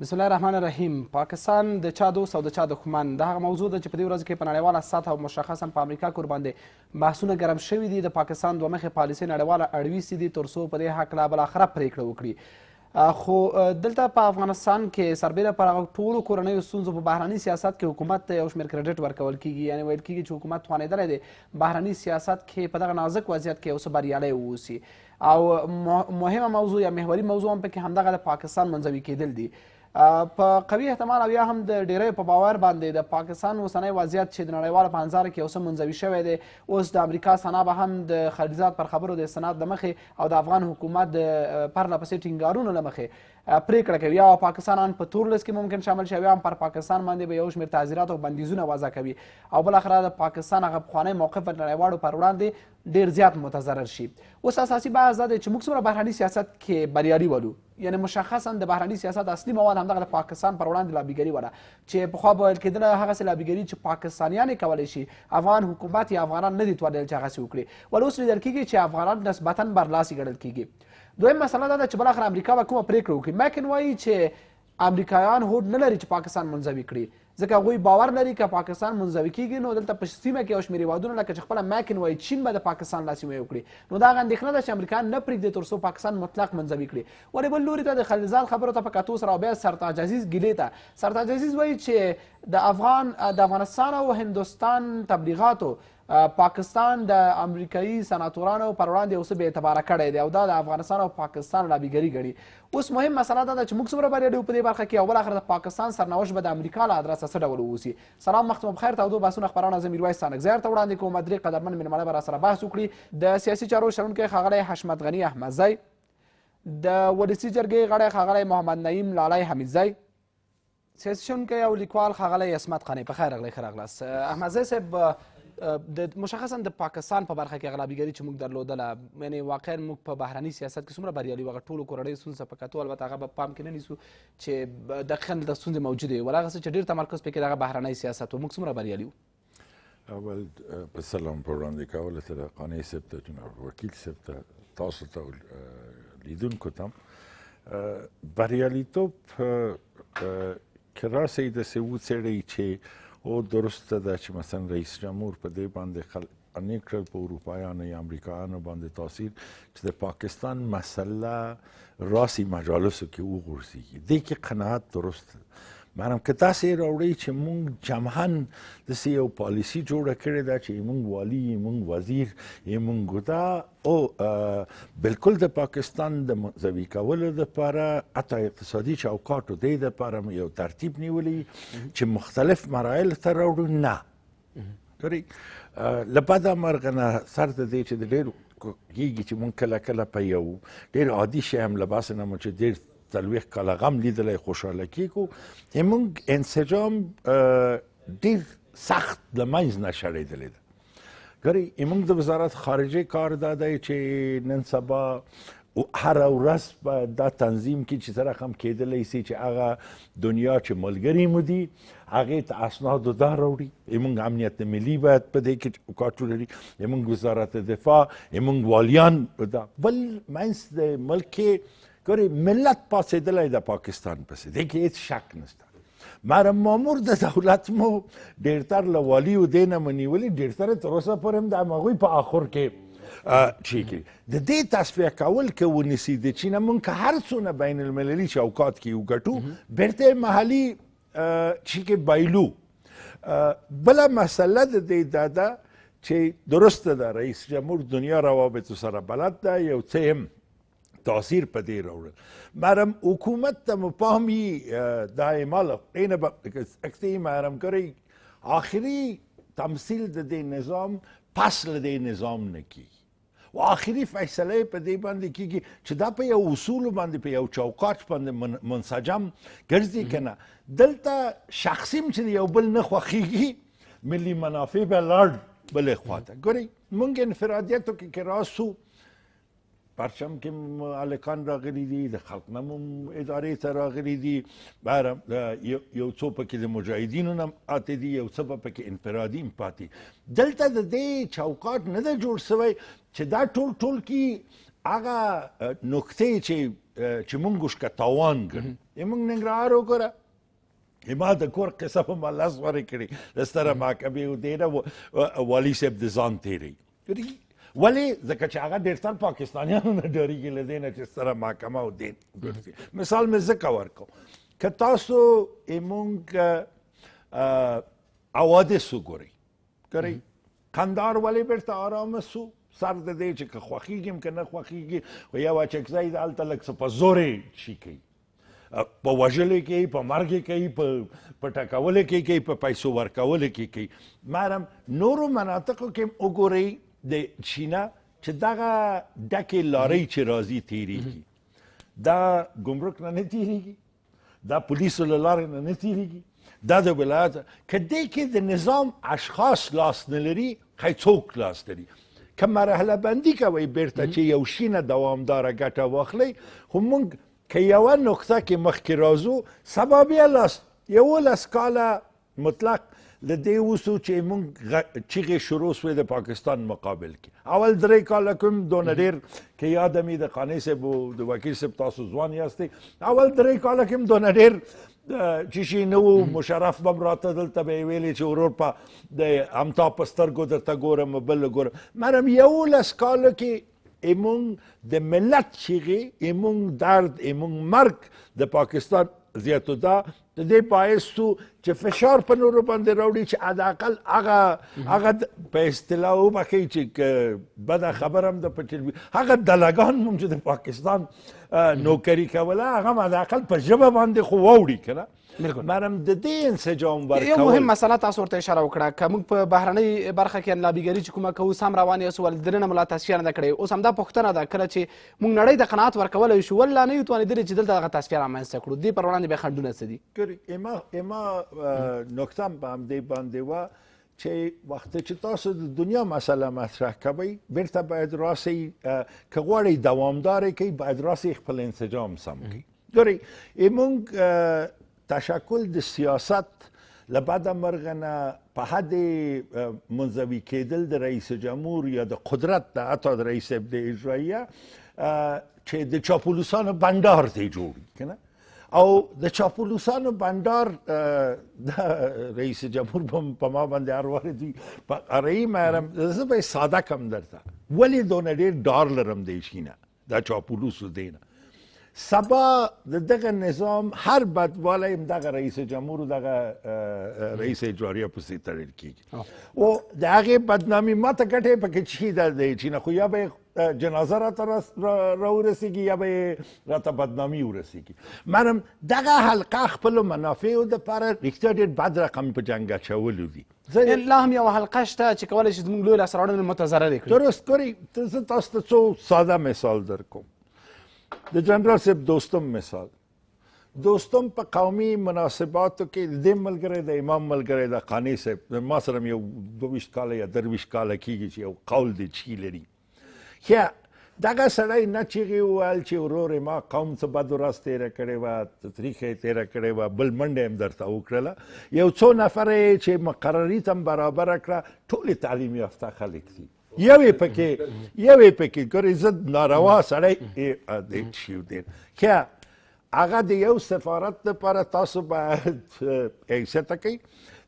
بسم الله الرحمن الرحیم. پاکستان د چا دوست او د چا دښمن دا هغه موضوع ده چې په دې ورځ کې په نړیواله سطحه او مشخصا په امریکا کور باندې بحثونه ګرم شوي دي. د پاکستان دوه مخې پالیسۍ نړیواله اړویستې دي تر څو په دې هکله بالاخره پرېکړه وکړي. خو دلته په افغانستان کې سربیره پر هغه ټولو کورنیو ستونزو په بهرني سیاست کې حکومت ته یو شمېر کریډټ ورکول کیږي، یعنې ویل کیږي چې حکومت توانېدلی دی بهرني سیاست کې په دغه نازک وضعیت کې یو څه بریالی واوسي. او مهمه موضوع یا محوري موضوع هم پکې همدغه د پاکستان منزوي کېدل دي. په قوي احتمال او یا هم د ډیریو په باور باندې د پاکستان اوسنی وضعیت چې د نړیواله په انظار کې یو څه منزوي شوی دی، اوس د امریکا سنا به هم د خلیلزاد پر خبرو د استناد له مخې او د افغان حکومت د پرله پسې ټینګارونو له مخې پرېکړه کوي یا پاکستان په تور لیست کې ممکن شامل شي، یا هم پر پاکستان باندې به یو شمېر تعزیرات او بندیزونه وضع کوي او بالاخره د پاکستان هغه پخوانی موقف د نړیوالو پر وړاندې ډېر زیات متضرر شي. اوس اساسي بحث دا دی چې موږ څومره بهرني سیاست کې بریالي ولو، یعنې مشخصا د بهرني سیاست اصلي مواد همدغه د پاکستان پر وړاندې لابیګري وله چې پخوا به ویل کېدله هغسې لابیګري چې پاکستانیان یې کولی شي، افغان حکومت یا افغانان نه دي توانېدل چې هغسې وکړي. ولې اوس لیدل کېږي چې افغانان نسبتا برلاسي ګڼل کېږي. دویم مسله دا ده چې بالاخره امریکا به کومه پرېکړه وکړي. مکن وایي چې امریکایان هوډ نه لري چې پاکستان منزوي کړي، ځکه هغوی باور لري که پاکستان منزوي کېږي نو دلته په سیمه کې یو شمېر هېوادونه لکه چې خپله مکن وایي چین به د پاکستان لاسنیوی وکړي، نو دا هغه اندېښنه ده چې امریکایان نه پرېږدي تر څو پاکستان مطلق منزوي کړي. ولې بل لوري ته د خلیلزاد خبرو ته په کتو سره او بیا سرتاج عزیز ګیلې ته سرتاج عزیز وایي چې د افغانستان او هندوستان تبلیغاتو پاکستان د امریکایي سناتورانو پر وړاندې یو څه بې اعتباره کړی دی او دا د افغانستان او پاکستان لابیګري ګڼي. اوس مهم مسله دا ده چې موږ څومره بریالي په دې برخه کې او بالاخره د پاکستان سرنوشت به د امریکا له ادرسه څه ډول واوسي. سلام، وخت مو بخیر. تودو بحثونه خپرونه زه میرویس ستانکزی ته وړاندې کوم. درې قدرمن مېلمانه به راسره بحث وکړي. د سیاسي چارو شنونکی ښاغلی حشمت غني احمدزی، د ولسي جرګې غړی ښاغلی محمد نعیم لالی حمیدزی، سیاسي شنونکی او لیکوال ښاغلی عصمت قانی. په خیر راغلی. ښه راغلاست. احمدزی صاحب، د مشخصا د پاکستان په برخه کې هغه لابیګري چې موږ درلودله، یعنې واقعا موږ په بهرني سیاست کې څومره بریالي وو، هغه ټولو کورنیو ستونزو په کتو البته هغه به پام کې نه نیسو چې دقیقا دغه ستونزې موجودې وي، ولهغه څه چې ډېر تمرکز پکې د هغه بهرنی سیاست و. موږ څومره بریالي وو؟ اول په سلام په وړاندې کولو سره قانع صاحب ته، جناب وکیل صاحب ته، تاسو ته لیدونکو ته بریالیتوب که راسئ داسې وڅېړئ چې او درسته ده چې مثلا رئیس جمهور په دې باندې قانع کړل په اروپایانو یا امریکایانو باندې تاثیر چې د پاکستان مسله راسي مجالسو کې وغورځېږي. دې کې قناعت درست ده. مانم که تاسې راوړئ چې موږ جمعا داسې یو پالیسي جوړه کړې ده چې موږ والي موږ وزیر موږ دا او بالکل د پاکستان د منزوي کولو دپاره حتی اقتصادي چوکاټو دې دپاره یو ترتیب نیولی چې مختلف مراحل ته راوړو، نه ګورئ له بده مرغه نه سر د دې چې د ډېر کېږي چې موږ کله کله په یو ډېر عادي شی هم له باسه نه مو چې ډېر 40 کاله غم لیدلی خوشحاله کېږو، موږ انسجام ډېر سخت له منځ نه شړېدلی ده. ګورئ موږ د وزارت خارجه کار دا دی چې نن سبا هره ورځ په دا تنظیم کې چې څه رقم کېدلی سي چې هغه دنیا چې ملګري مو دي هغې ته اسنادو دا راوړي. موږ امنیت ملي باید په دې کې کار ولري، موږ وزارت دفاع، موږ والیان دا بل منځ د ملک کې ګورئ ملت پاڅېدلی د پاکستان پسې، دې کې هېڅ شک نشته. مرم مامور د دولت مو ډېرتر له والیو دې نه مو نیولي، ډېرتره تر اوسه پورې هم د همهغوی په اخر کې چې کړي د دې تصفیه کول که ونیسي د چینه مونږ که هر څونه بین المللي چوکات کې وګټو بیرته محلي چې کې بایلو. بله مسله د دې دا ده چې درسته ده رئیس جمهور دنیا روابطو سره بلد ده، یو څه هم تاثیر په دې راوړل. مرم حکومت ته مو پام وي دا اعمال اینه اکتی مرم ګورئ آخري تمثیل د دې نظام پس له دې نظام نه کېږي و آخري فیصله په دې باندې کېږي چې دا په یو اصولو باندې په یو چوکاټ باندې منسجم ګرځي که نه. دلته شخصي چې یو بل نه خوښېږي ملي منافع به لاړ بلې خواته. ګورئ موږ انفرادیتو کې راسو پرچم کې هلکان راغلي دي، د خلقنامو ادارې ته راغلي دي، یو څو پکې د مجاهدینو نه پاتې دي، یو څه به پکې انفرادي پاتې. دلته د دې چوکاټ نه ده جوړ سوی چې دا ټول کې هغه نکتې چې چې مونږ ورشکه تاوان ګڼو موږ ننګرهار وګوره ما د کور قصه په ما لاس ورې کړې د ستره محکمې و دی نه والي صاحب د ځان تېروي ولې ځکه چې هغه ډېر تر پاکستانیانو نه ډارېږي له دې نه چې ستره محکمه او دې مثال مې ځکه ورکړو که تاسو مونږ حوادث وګورئ ګورئ قندهار ولې بیرته آرامه سو سر د دې چې که خوښېږي که نه خوښېږي خو یو اچکزی د هلته لږ څه په زورې شي کوي په وژلو کې په مرګ کې په ټکولو کې په پیسو ورکولو کې کوي مرم نورو مناطقو کې وګورئ د چینا چې دغه ډکې لارۍ چې راځي تېرېږي دا ګمرک نه تېرېږي دا پولیسو له لارې نه تېرېږي دا د ولایت که دې کې د نظام اشخاص لاس نه لري ښایي څوک لاس لري که مرحله بندي کوئ بیرته چې یو شي نه دوامداره ګټه واخلئ خو موږ که یوه نقطه کې مخکې راځو سبا بیا 11 کاله مطلق د دې اوسو چې موږ چیغې شروع سوې د پاکستان مقابل کې اول 3 کاله کوم دونه ډېر که یاده مې د قانع صاحب او د وکیل صاحب تاسو ځوان یاستئ اول 3 کاله کې هم دونه ډېر چې شي نه و مشرف به م راته دلته به یې ویلې چې ورور په د همتا په سترګو درته ګورم بل ګورم مرم 11 کاله کې موږ د ملت چیغې موږ درد موږ مرګ د پاکستان زیاتو دا د دې باعث سو چې فشار په نورو باندې راوړي چې حداقل هغه په اصطلاح وبښئ چې بده خبره هم ده په ټلویزیون هغه دلګان هم چې د پاکستان نوکري کوله هغه هم حداقل په ژبه باندې خو واوړي که نه مرم د دې انسجام ورکول یو مهم مسله تاسو ورته اشاره وکړه که موږ په بهرنۍ برخه کې لابیګري چې کومه کوو سم روان یاست ولې دننه مو لا تصفیه نه ده کړې اوس همدا پوښتنه ده کله چې موږ نړۍ ته قناعت ورکولی شو ولې لا نه یو توانېدلي چې دلته دغه تصفیه رامنځته کړو دې پر وړاندې بیا خنډونه څه دي اما نکته هم په همدې باندې وه چې وخت چې تاسو د دنیا مسله مطرح کوئ بیرته باید راسئ که غواړئ دوامداره کوئ باید راسئ خپل انسجام سم کوئ ګورئ موږ تشکل د سیاست له بده مرغه نه په حد منزوي کېدل د رئیس جمهور یا د قدرت د حتی د رئیس د اجراییه چې د چاپلوسانو بندار دی جوړي که نه او د چاپلوسانو بندار د رئیس جمهور په ما باندې هر وارد وي په ارایي مرم زه به یې ساده کم درته ولې دونه ډېر ډار لرم د شي نه دا چاپلوسو دی نه سبا د دغه نظام هر بدوالی هم دغه رئیس جمهور و دغه رئیس اجراریه پسې تړل کېږي او د هغې بدنامي ما ته ګټې پکې چی ده د چی نه خو یا به جنازه راته راورسېږي یا به یې راته بدنامي ورسېږي مرم دغه حلقه خپلو منافعو دپاره رښتیا ډېر بد رقم په جنګ اچولو دي لا هم یوه حلقه شته چې کولی شي زموږ لوی لاسته راوړنې متضررې کړي درست ګورئ زه تاسو ته څو ساده مثال در کوم د جنرال صاحب دوستم مثال دوستم په قومي مناسباتو کې د دې ملګری د امام ملګری د قانع صاحب ما سره م یو 22 کاله یا 23 کاله کېږي چې یو قول دی چی لري ښه دغه سړی نه چیغې وویل چې ورور ما قوم څه بد ورځ تېره کړې وه تریخه یې تېره کړې وه بل منډه یې هم درته وکړله یو څو نفره یې چې مقرري ته هم برابره کړه ټولې تعلیم یافته خلک دي یوې پکې ګورئ زه ناروا سړی شي دی ښه هغه د یو سفارت دپاره تاسو باید حیثیت کوئ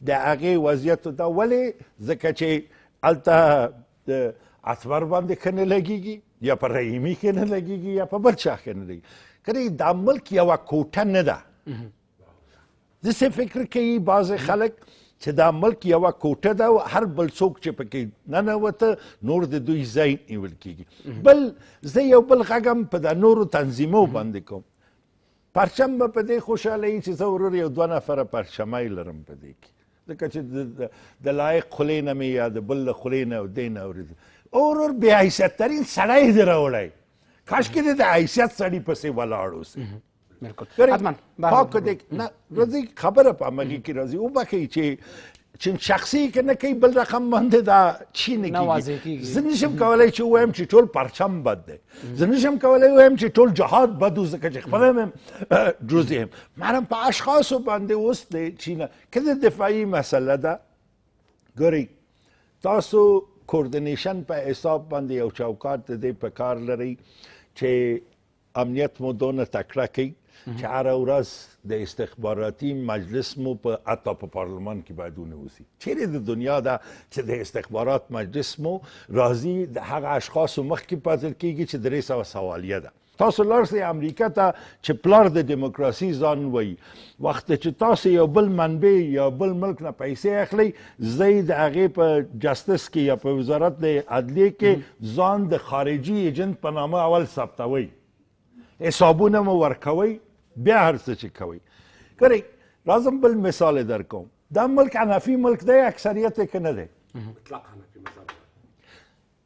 د هغې وضعیت دا ولې ځکه چې هلته د اثبر باندې ښه نه لګېږي یا په رحیمي ښه نه لګېږي یا په بل چا ښه نه لګېږي که دا ملک یوه کوټه نه ده داسې فکر کوي بعضې خلک چې دا ملک یوه کوټه ده او هر بل څوک چې پکې ننوته نور د دوی ځای نیول کېږي بل زه یو بل غږ هم په د نورو تنظیمو باندې کوم پرچم به په دې خوشحاله وي چې زه ورور یو 2 نفره پرچمی لرم په دې کې ځکه چې د لایق خولې نه مې یا د بل له خولې نه او دی نه اورېده ورور بې حیثیت ترین سړی دې راوړی کاشکې دې د حیثیت سړي پسې ولاړ اوسې بالکل پاک دې نه راځي خبره په عملي کې راځي وبښئ چې شخصي که نه کوي بل رقم باندې دا چی نه کېږي زه نشم کولی چې ووایم چې ټول پرچم بد دی زه نشم کولی ووایم چې ټول جهاد بد و ځکه چې خپله م جزء یم مرم په اشخاصو باندې اوس دی چې نه که د دفاعي مسله ده ګورئ تاسو کوردینیشن په حساب باندې یو چوکاټ د دې په کار لرئ چې امنیت مو دونه تکړه کوي چې هره ورځ د استخباراتي مجلس مو حتی په پارلمان کې باید ونوسي. چیرې د دنیا ده چې د استخبارات مجلس مو راځي د هغه اشخاصو مخکې پاتل کېږي چې 300 سوالیه ده. تاسو لاړ سئ امریکا ته چې پلار د دیموکراسي ځان وایي، وخت چې تاسو یو بل منبع یا بل ملک نه پیسې اخلئ، زه د هغې په جستس کې یا په وزارت د عدلیې کې ځان د خارجي ایجنټ په نامه اول ثبتوئ، حسابونه مو ورکوئ، بیا هر څه چې کوئ. ګورئ راځم بل مثال یې درکوم. دا ملک حنفي ملک دی، اکثریت یې که نه دی؟ مطلق حنفي مذهب.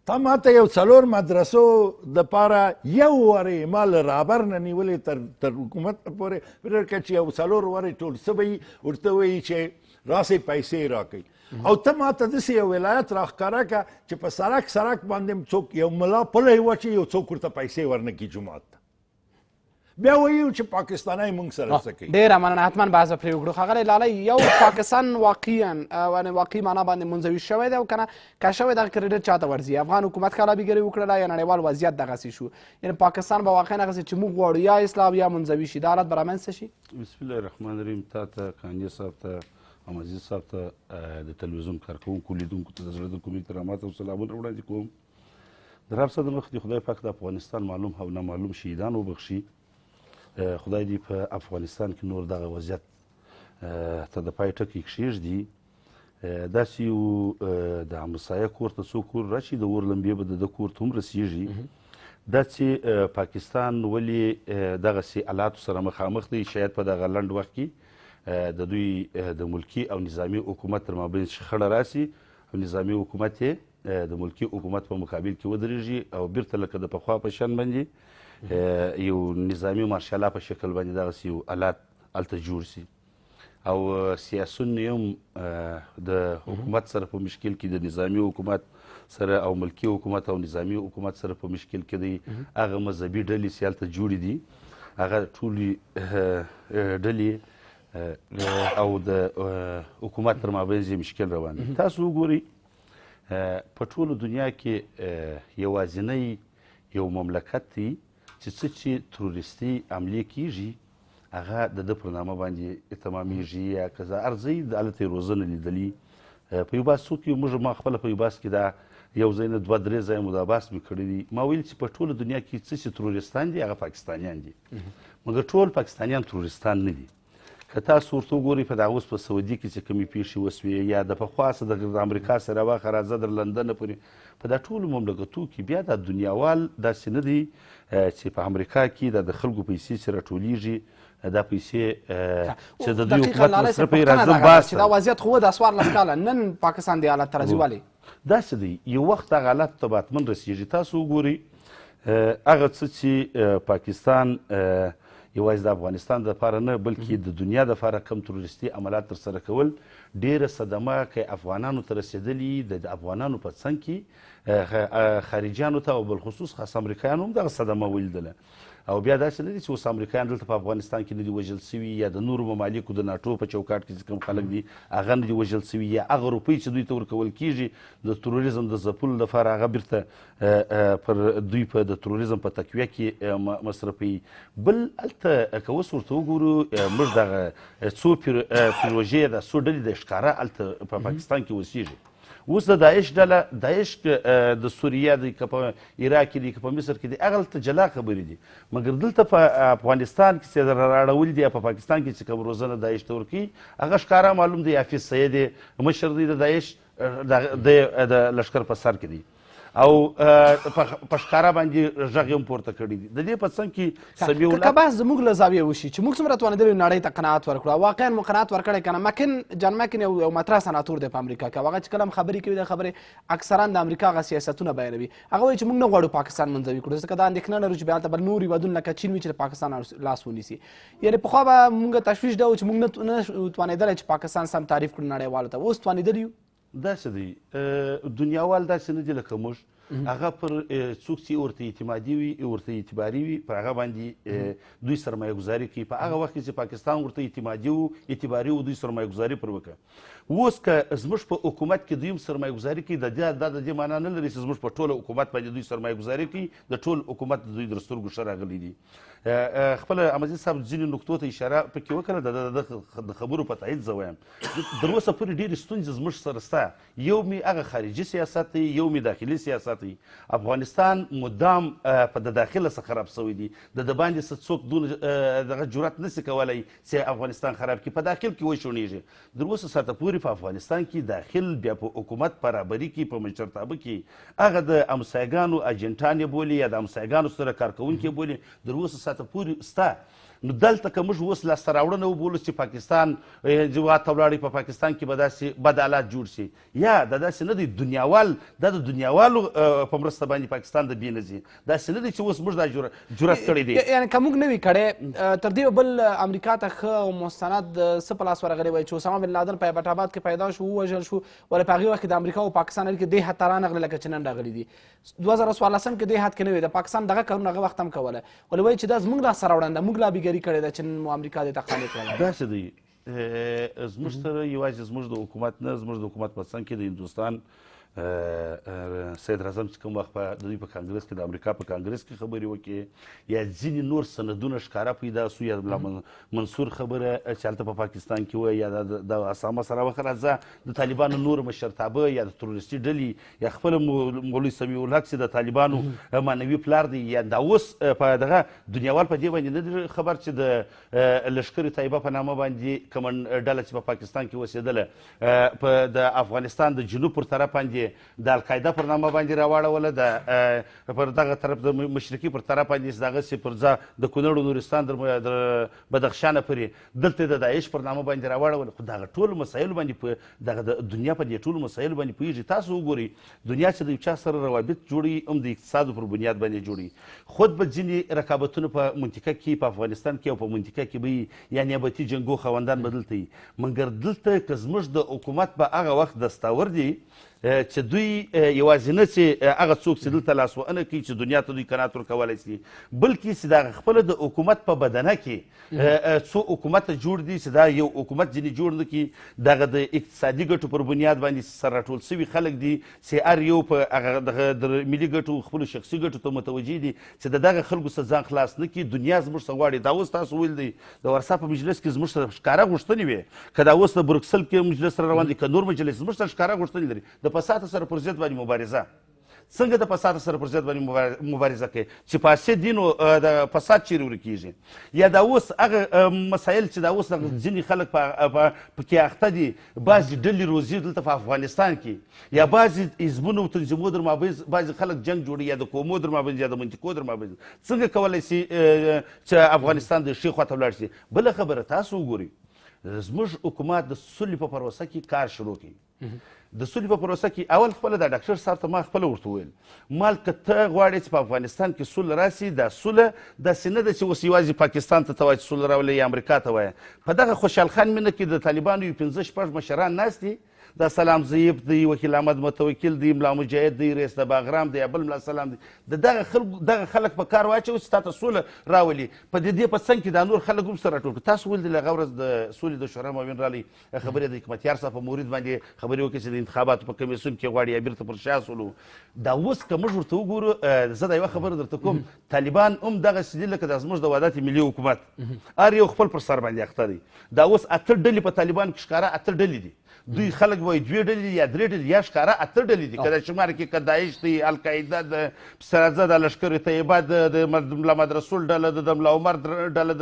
تا ماته یو 4 مدرسو دپاره یو ورې ما له رابر نه نیولې تر حکومت پورې فکر کړه چې یو 4 ورې ټول څه به وي، ورته وایي چې راسئ پیسې راکئ. او ته ماته داسې یو ولایت راښکاره کړه چې په سړک باندې څوک یو ملا پلی واچوي، یو څوک ورته پیسې ورنه کړي جومات ته، بیا وایو چې پاکستاني موږ سره څه کوي. ډېره مننه، حتما بحث پرې وکړو. ښاغلی لالی، یو پاکستان واقعا واقعي معنا باندې منزوي شوی دی او که نه که شوی دغه کریډټ چاته ورځي؟ افغان حکومت کلابیګري وکړله یا نړیوال وضعیت دغسې شو؟ یعنې پاکستان به واقعا هغسې چې موږ غواړو یا اصلاح یا منزوي شي، دا حالت به رامنځته شي؟ بسم الله الرحمن الرحیم. تا ته کانجي صاحب ته او مزید صاحب ته د تلویزیون کارکوونکو لیدونکو ته د زړه د کومې احترامات او سلامونه وړاندې کوم. د رب څخه د مخکې خدای پاک د افغانستان معلوم او نامعلوم شهیدان وبخښي. خدای دې په افغانستان کې نور دغه وضعیت ته د پای ټکی کښېږدي. داسې یو د همسایه کور ته څوک ور راشي، د اور لمبې به د کور ته هم رسېږي. دا چې پاکستان ولې دغسې حالاتو سره مخامخ دی، شاید په دغه لنډ وخت کې د دوی د ملکي او نظامي حکومت تر مابین شخړه راسي او نظامي حکومت یې د ملکي حکومت په مقابل کې ودرېږي او بیرته لکه د پخوا په شان باندې یو نظامي مارشاله په شکل باندې دغسې یو حالات هلته جوړ سي او سیاسون هم د حکومت سره په مشکل کې د نظامي حکومت سره او ملکي حکومت او نظامي حکومت سره په مشکل کې دی. هغه مذهبي ډلې چې هلته جوړې دي، هغه ټولې ډلې او د حکومت تر مابین یې مشکل روان دی. تاسو وګورئ په ټوله دنیا کې یوازینی یو مملکت دی چې څه چې تروریستي حملې کېږي هغه د ده پر نامه باندې تمامیږي یا که زه هر ځای د هلته یې روزنه لیدلي. په یو بحث څوک موږ ما خپله په یو بحث کې دا یو ځای نه 2-3 ځایه مو دا بحث مې کړی دي. ما ویل چې په ټوله دنیا کې څه چې تروریستان دي هغه پاکستانیان دي، مګر ټول پاکستانیان تروریستان نه دي. که تاسو ورته وګورئ په دغه اوس په سعودي کې چې کومې پیښې وسوې یا د پخوا څه د امریکا سره واخه راځه در لندنه پورې، په دا ټولو مملکتو کې بیا دا دنیاوال داسې نه دی چې په امریکا کې د خلکو پیسې چې راټولیږي، دا پیسې چې د دوی حکومت مصرف یې راځم باسه. دا وضعیت خو د 14 کاله نن پاکستان دې حالت ته راځي ولې؟ داسې دی، یو وخت هغه حالت ته به حتما رسېږي. تاسو وګورئ هغه څه چې پاکستان یوازې د افغانستان دپاره نه بلکې د دنیا دپاره کم تروریستي عملات ترسره کول، ډېره صدمه که افغانانو ته رسېدلي، د افغانانو په څنګ کې خارجیانو ته او بالخصوص خاص امریکایانو هم دغه صدمه ولیدله. او بیا داسې نه دي چې اوس امریکایان دلته په افغانستان کې نه دي وژل سوي یا د نورو ممالکو د ناټو په چوکاټ کې چې کوم خلک دي هغه نه دي وژل سوي یا هغه روپۍ چې دوی ته ورکول کېږي د تروریزم د ځپلو لپاره هغه بیرته پر دوی په د تروریزم په تقویه کې مصرفوي. بل هلته که اوس ورته وګورو موږ دغه څو پروژې د څو ډلې د ښکاره هلته په پاکستان کې اوسېږي. اوس د داعش ډله، داعش د سوریه دی که په عراق کې دی که په مصر کې دی، هغه هلته جلا خبرې دي. مګر دلته په افغانستان کې چې راړول دي یا په پاکستان کې چې کوم روزنه داعش ته ورکوي هغه ښکاره معلوم دی. حافظ سید مشر دی د داعش د لښکر په سر کې دی او په ښکاره باندې غږ هم پورته کړی دي. د دې په څنګ کې سمیع الله که بحث زموږ له زاویې وشي چې موږ څومره توانېدلي نړۍ ته قناعت ورکړو، واقعا مو قناعت ورکړی که نه؟ مکن جان مکن یو مطرح سناتور دی په امریکا کې، هغه چې کله هم خبرې کوي د خبرې اکثرا د امریکا هغه سیاستونه بیانوي. هغه وایي چې موږ نه غواړو پاکستان منزوي کړو، ځکه دا اندېښنه لرو چې بیا هلته به نور هېوادونه لکه چین وي چې د پاکستان لاس ونیسي. یعنې پخوا به موږ تشویش دا و چې موږ نه توانېدلی چې پاکستان سم تعریف کړو نړیوالو ته، اوس توانېدلي یو. داسې دی، دنیاوال داسې نه دي لکه موږ. هغه پر څوک چې ورته اعتمادي وي ورته اعتباري وي پر هغه باندې دوی سرمایه ګزاري کوي. په هغه وخت کې چې پاکستان ورته اعتمادي و اعتباري و دوی سرمایه ګزاري پر وکړه. اوس که زموږ په حکومت کې دوی هم سرمایه ګزاري کوي دا د دې معنا نه لري چې زموږ په ټوله حکومت باندې دوی سرمایه ګزاري کوي د ټول حکومت دوی در سترګو ښه راغلي دي. خپل احمدزي صاحب ځینې نکتو ته اشاره پکې وکړه د خبرو په تایید زه وایم در اوسه پورې ډېرې ستونزې زموږ سره شته. یو مې هغه خارجي سیاست دی یو مې داخلي سیاست دی. افغانستان مدام په د داخله څخه خراب شوی دی د باندې څه څوک دونه دغه جرأت نشي کولی چې افغانستان خراب کړي. په داخل کې وشونېږي در اوسه ساعته پورې په افغانستان کې داخل بیا په حکومت برابري کې په مشرتابه کې هغه د امسایګانو اجنټان یې بولي یا د امسایګانو سره کارکوونکي بولي در اوسه ساعته پورې شته. نو دلته که موږ اوس لاسته راوړنه وبولو چې پاکستان جوات ولاړی په پاکستان کې به داسې بد حالات جوړ شي یا دا داسې نه دی دنیاوال دا د دنیاوالو په مرسته باندې پاکستان د بې نه ځي داسې نه دی چې اوس موږ دا جرأت کړی دی. یعنې که موږ نه وي کړی تر دې بل امریکا ته ښه او مستند څه په لاس ورغلی وای چې اسامه بن لادن په ایبټ آباد کې پیدا شو ووژل شو ولې په هغې وخت کې د امریکا او پاکستان اړیکې دې حد ته رانغلې لکه چې نن راغلي دي. 2014 کې دې حد کې نه وي د پاکستان دغه کارونه هغه وخت هم کوله ولې وایي چې دا زموږ لاسته راوړنه ده موږ لابیګري کړې ده چې امریکا دې ته قانع کړله. داسې دی زموږ سره یوازې زموږ د حکومت نه زموږ د حکومت په څنګ کې د هندوستان سید اعظم چې کوم وخت د دوی په کانګرس کې د امریکا په کانګرس کې خبرې وکړې یا ځینې نور سندونه ښکاره پیدا سو یا د منصور خبره چې هلته په پاکستان کې وه یا د اسامه سره وخت راځه د طالبانو نور مشرتابه یا د تروریستي ډلې یا خپله مولوي سمیع الحق چې د طالبانو معنوي پلار دی یا دا اوس په دغه دنیاوال په دې باندې نه دی خبر چې د لښکر طیبه په نامه باندې کومه ډله چې په پاکستان کې اوسېدله په د افغانستان د جنوب پر طرف باندې د القاعده پر نامه باندې راواړوله د پر دغه طرف د مشرقي پر طرف باندې دغسې پر ځا د کونړ نورستان در بدخشانه پورې دلته د داعش پر نامه باندې راواړوله. خو دغه ټولو مسایلو باندې په دغه د دنیا په دې ټولو مسایلو باندې پوهېږي. تاسو وګورئ دنیا چې د یو چا سره روابط جوړوي هم د اقتصادو پر بنیاد باندې جوړوي. خود به ځینې رقابتونه په منطقه کې په افغانستان کې او په منطقه کې به وي یا نیابتي جنګو خاوندان به دلته وي مګر دلته که زموږ د حکومت په هغه وخت دستاور دي چې دوی یوازې نه چې هغه څوک چې دلته لاسوهنه کوي چې دنیا ته دوی قناعت ورکولی شي بلکې چې د خپله د حکومت په بدنه کې څو حکومت جوړ دي چې دا یو حکومت ځینې جوړ نه کړي دغه د اقتصادي ګټو پر بنیاد باندې سره راټول شوي خلک دي چې هر یو په هغه دغه د ملي ګټو خپلو شخصي ګټو ته متوجه دي چې د دغه خلکو څخه ځان خلاص نه کړي. دنیا زموږ څخه غواړي دا اوس تاسو ویل دی د ورسا په مجلس کې زموږ سره ښکاره غوښتنې وې که دا اوس د بروکسل کې مجلس سره روان دي که نور مجلس زموږ سره ښکاره غوښتنې لري د فساد سره پر ضد باندې مبارزه څنګه د فساد سره پر ضد باندې مبارزه کوي چې فاسد دي نو د فساد چیرې ورکېږي یا دا اوس هغه مسایل چې دا اوس ځینې خلک پکې اخته دي بعضې ډلې روزي دلته په افغانستان کې یا بعضې حزبونو او تنظیمونو در مابین بعضې خلک جنګ جوړي یا د قومو در مابین یا د منطقو در مابین څنګه کولی شي چې افغانستان د ښې خواته ولاړ شي. بله خبره تاسو وګورئ زموږ حکومت د سولې په پروسه کې کار شروع کړي. د سولې په پروسه کې اول خپله د ډاکټر صاحب ته ما خپله ورته وویل مال که ته غواړې چې په افغانستان کې سوله راسي دا سوله داسې نه ده چې اوس یوازې پاکستان ته وایي چې سوله راولئ یا امریکا ته وایه. په دغه خوشحال خان مینه کې د طالبانو یو 15-16 مشران ناست دي دا سلام ضیب دی وکیل احمد متوکل دی ملا مجاهد دی رئیس د باغرام دی ابل ملا سلام دی دغه خلک په کار واچوي چې تا ته سوله راولي. په دې په څنګ کې دا نور خلک هم سره راټول کړي. تاسو ویل د هغه ورځ د سولې د شورا معاون رالی خبرې د حکمتیار صاحب په مورید باندې خبرې وکړي چې د انتخاباتو په کمیسیون کې غواړي یا بیرته پر شا سولو. دا اوس که موږ ورته وګورو زه دا یوه خبره درته کوم طالبان هم دغسې دي لکه دا زموږ د وحدت ملي حکومت هر یو خپل پر سر باندې اخته دی. دا اوس 8 ډلې په طالبان کې ښکاره 8 ډلې دي دوی خلک وایي 2 ډلې یا 3 ډلې یا ښکاره 8 ډلې دي که د شمار کې که داعش دی القاعده د سرازه د لښکر طیبه د ملا مدرسول ډله د ملا عمر ډله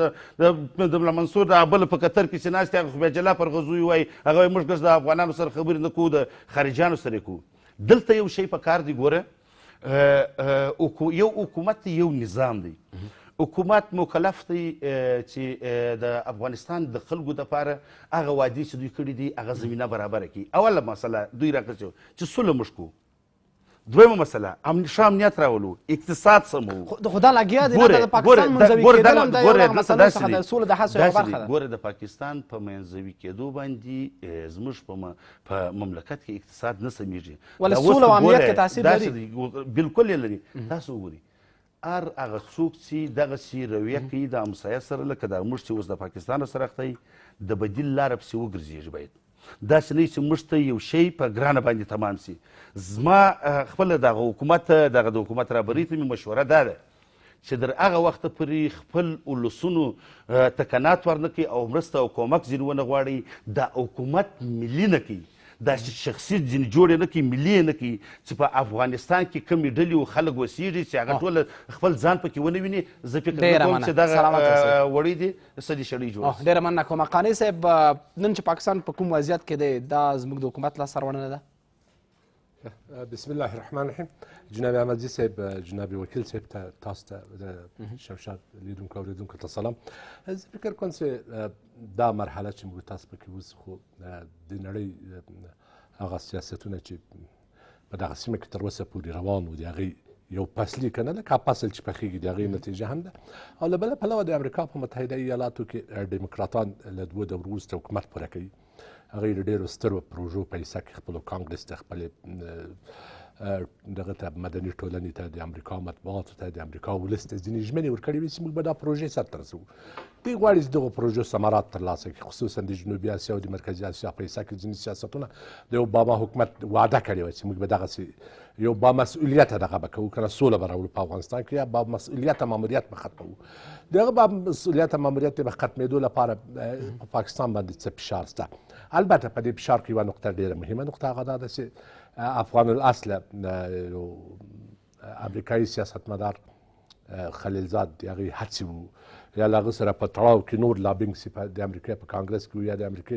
د ملا منصور د بل په قطر کې چې ناست هغه خو بیا جلا پر غزوي وایي هغه وایي موږ ګز د افغانانو سره خبرې نه کوو د خارجیانو سره کوو. دلته یو شی په کار دی ګوره یو حکومت دی یو نظام دی. حکومت مکلف دی چې د افغانستان د خلکو دپاره هغه وعدې چې دوی کړي دي هغه زمینه برابره کړي. اوله مسله دوی راکړه چې سوله موږ کوو دویمه مسله ښه امنیت راولو، اقتصاد سمو. خو دا لګیا دی نه د پاکستان منځوي کېدل هم د یو هغه مسلو څخه د سولې د هڅو یوه برخه ده. ګوره د پاکستان په منځوي کېدو باندې زموږ په مملکت کې اقتصاد نه سمیږي. ولې سوله او امنیت کې تاثیر لري؟ بالکل یې لري. تاسو وګورئ هر هغه څوک چې دغسې رویه کوي د همسایه سره، لکه دا موږ چې اوس د پاکستان سره اخته یي، د بدیل لاره پسې وګرځېږي. باید داسې نه وي چې موږ ته یو شی په ګرانه باندې تمام سي. زما خپله دغه حکومت د حکومت رهبرۍ ته مې مشوره دا ده چې در هغه وخته پورې خپل ولسونو تکنات ورنه کوي او مرسته او کومک ځینې ونه غواړي، دا حکومت ملي نه کوي، دا شخصي ځینې جوړې نه کوي، ملي یې نه کوي، چې په افغانستان کې کومې ډلې او خلک اوسېږي چې هغه ټوله خپل ځان پکې ونه ویني. زه فکر نه کوم چې دغه وړۍ دي څه دي شړۍ جوړه. ډېره مننه کوم. قانع صاحب، نن چې پاکستان په کوم وضعیت کې دی دا زموږ د حکومت لاسته راوړنه ده؟ بسم الله الرحمن الرحیم. جناب احمدزي صاحب، جناب وکیل صاحب ته، تاسو ته د شمشاد لیدونکو اورېدونکو ته سلام. زه فکر کوم چې دا مرحله چې موږ تاسو پکې اوس، خو د نړۍ هغه سیاستونه چې په دغه سیمه کې تر اوسه پورې روان وو، د هغې یو فصلي که نه لکه فصل چې پخېږي، د هغې نتیجه هم ده. او له بله پلوه د امریکا په متحده ایالاتو کې ډیموکراتان له 2 دورو وروسته حکومت پوره کوي. هغوی د ډېرو سترو پروژو په حصه کې خپلو کانګرس ته، خپلې دغه ته مدني ټولنې ته، د امریکا مطبوعاتو ته، د امریکا ولس ته ځینې ژمنې ورکړې وي چې موږ به دا پروژې سرته رسوو. دوی غواړي چې دغو پروژو ثمرات ترلاسه کړي، خصوصا د جنوبي اسیا او د مرکزي اسیا په حصه کې ځینې سیاستونه د اوباما حکومت وعده کړې وه چې موږ به دغسې یو بامسؤلیته دغه به کوو، که نه سوله به راوړو په افغانستان کې، یا بامسؤلیته ماموریت به ختموو. دغه بامسؤلیته ماموریت به ختمېدو لپاره په پاکستان باندې څه فشار شته. البته په دې فشار کې یوه نقطه ډېره مهمه نقطه هغه دا ده چې افغان الاصله یو امریکایي سیاستمدار خلیلزاد د هغې هڅې وو، یا له هغه سره په تړاو کې نور لابینګ سي د امریکا په کانګرس کې یا د امریکا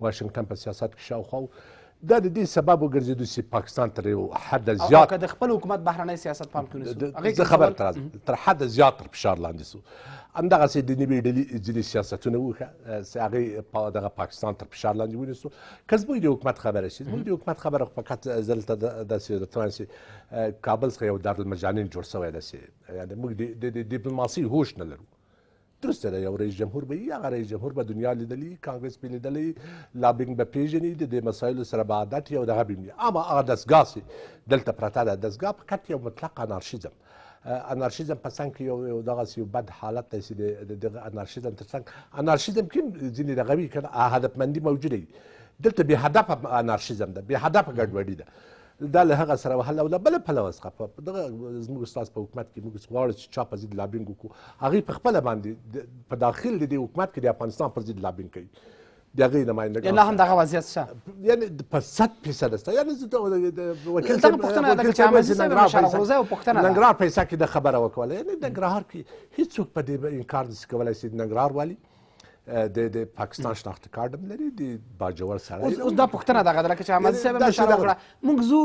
واشنګټن په سیاست کې شاوخوا، دا د دې سبب وګرځېدو چې پاکستان تر یو حد زیات، که د خپل حکومت بهرنی سیاست پام کې ونیسو، زه خبر تر حد زیات تر فشار لاندې سو. همدغسې د نوې ډلې ځینې سیاستونه وو چې هغې په دغه پاکستان تر فشار لاندې ونیسو. که زموږ د حکومت خبره شي، زموږ د حکومت خبره فقط زه دلته داسې درته وایم چې کابل څخه یو دارالمجانین جوړ شوی داسې، یعنې موږ د ډیپلوماسۍ هوش نه لرو. درسته ده، یو رئیس جمهور به وي، هغه رئیس جمهور به دنیا لیدلي، کانګرس به لیدلی، لابینګ به پېژني، د دې مسایلو سره به عادت یو دغه به وي. اما هغه دستګاه چې دلته پرته ده، دستګاه فقط یو مطلق انارشیزم په څنګ کې یو دغسې یو بد حالت دی چې د دغه انارشیزم تر څنګ، انارشیزم کې ځینې دغه وي که نه هدفمندي موجوده وي، دلته بې هدفه انارشیزم ده، بې هدفه ګډوډي ده. دا له هغه سره وهل او له بله پلوه څخه په دغه زموږ استاد په حکومت کې موږ غواړو چې چا په ضد لابینګ وکړو، هغوی په خپله باندې په داخل د دې حکومت کې د افغانستان پر ضد لابینګ کوي. د هغې نمایندګان لا هم دغه وضعیت شته، یعنې په 100% شته. یعنې زه د وکیل دغه پوښتنه ده چې احمدزي صاحب مشال غروزی او پوښتنه ده ننګرهار په حصه کې د خبره وکوله. یعنې ننګرهار کې هېڅوک په دې انکار نشي کولی چې ننګرهار والي د پاکستان شناخته کارت هم لري، د باجوړ سړی. اوس دا پوښتنه دغه ده لکه چې احمدزي صاحب هم اشاره وکړه، موږ ځو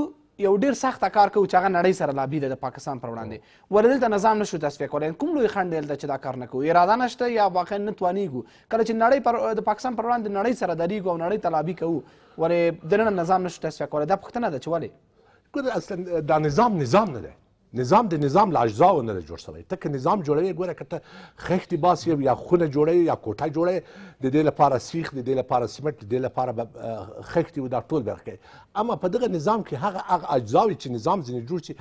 یو ډېر سخته کار کوو چې هغه نړۍ سره لابي ده د پاکستان پر وړاندې، ولې دلته نظام نشو تصفیه کولی؟ کوم لوی خنډ دی دلته چې دا کار نه کوو؟ اراده نشته یا واقعا نه توانېږو؟ کله چې نړۍ د پاکستان پر وړاندې نړۍ سره درېږو او نړۍ ته لابي کوو، ولې دننه نظام نشو تصفیه کولی؟ دا پوښتنه ده چې ولې؟ ګوره اصلا دا نظام نه دی، نظام د نظام له اجزاو نه دی جوړ شوی. ته که نظام جوړوې، ګوره که ته خښتې باسې یا خونه جوړوې یا کوټه جوړوې، د دې لپاره سیخ، د دې لپاره سیمنټ، د دې لپاره به خښتې و دا ټول به کوي. اما په دغه نظام کې هغه اجزاوې چې نظام ځینې جوړ شي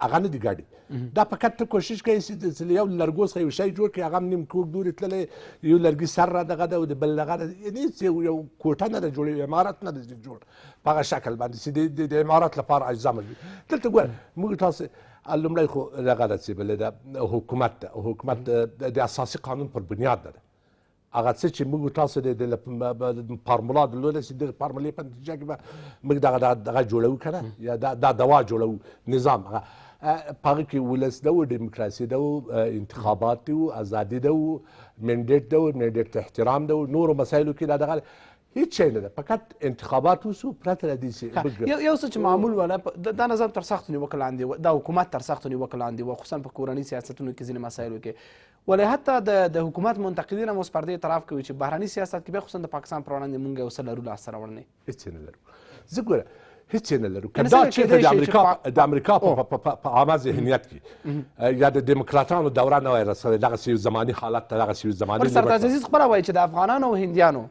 هغه نه دي ګډې. دا فقط ته کوشش کوي چې له یو لرګو څخه یو شی جوړ کړي، هغه هم نیم کوږ دورې تللی، یو لرګي سر را دغه ده او د بل دغه ده، یعنې یو کوټه نه ده جوړ، عمارت نه ده جوړ په هغه شکل باندې چې د عمارت لپاره اجزا موجود. دلته ګوره موږ تاسو لومړی خو دغه ده چې بلې ده حکومت د اساسي قانون پر بنیاد ده. هغه څه چې موږ تاسو د فارمولا درلوده چې دغه فارمولې په نتیجه کې به موږ دغه جوړوو که نه، یا دا دوا جوړوو نظام، په هغه کې ولس ده و، ډیموکراسي ده و، انتخابات ده و، ازادي ده و، منډیټ ده و، منډیټ ته احترام ده و، نورو مسایلو کې دا دغه هیڅ شی نه ده، فقط انتخابات وسو پرته له دې چې یو څه چې معمول ولا دا نظام تر سختو نیوکو لاندې و، دا حکومت تر سختو نیوکو لاندې و، خصوصا په کورني سیاستونو کې ځینې مسایلو کې، ولې حتی د حکومت منتقدین هم اوس پر دې اعتراف کوي چې بهرني سیاست کې بیا خصوصا د پاکستان پر وړاندې موږ یو څه لرو لاسته راوړنې. هېڅ نه لرو. زه ګوره هیڅ یې نه لرو که یعنې دا څنګه چېرته کیدای شي د امریکا په عامه ذهنیت کې یا د دیموکراتانو دوره نه وای رسولی دغسې یو زماني حالت ته دغسې یو زماني سرتاج عزیز خپله وایي چې د افغانانو او هندیانو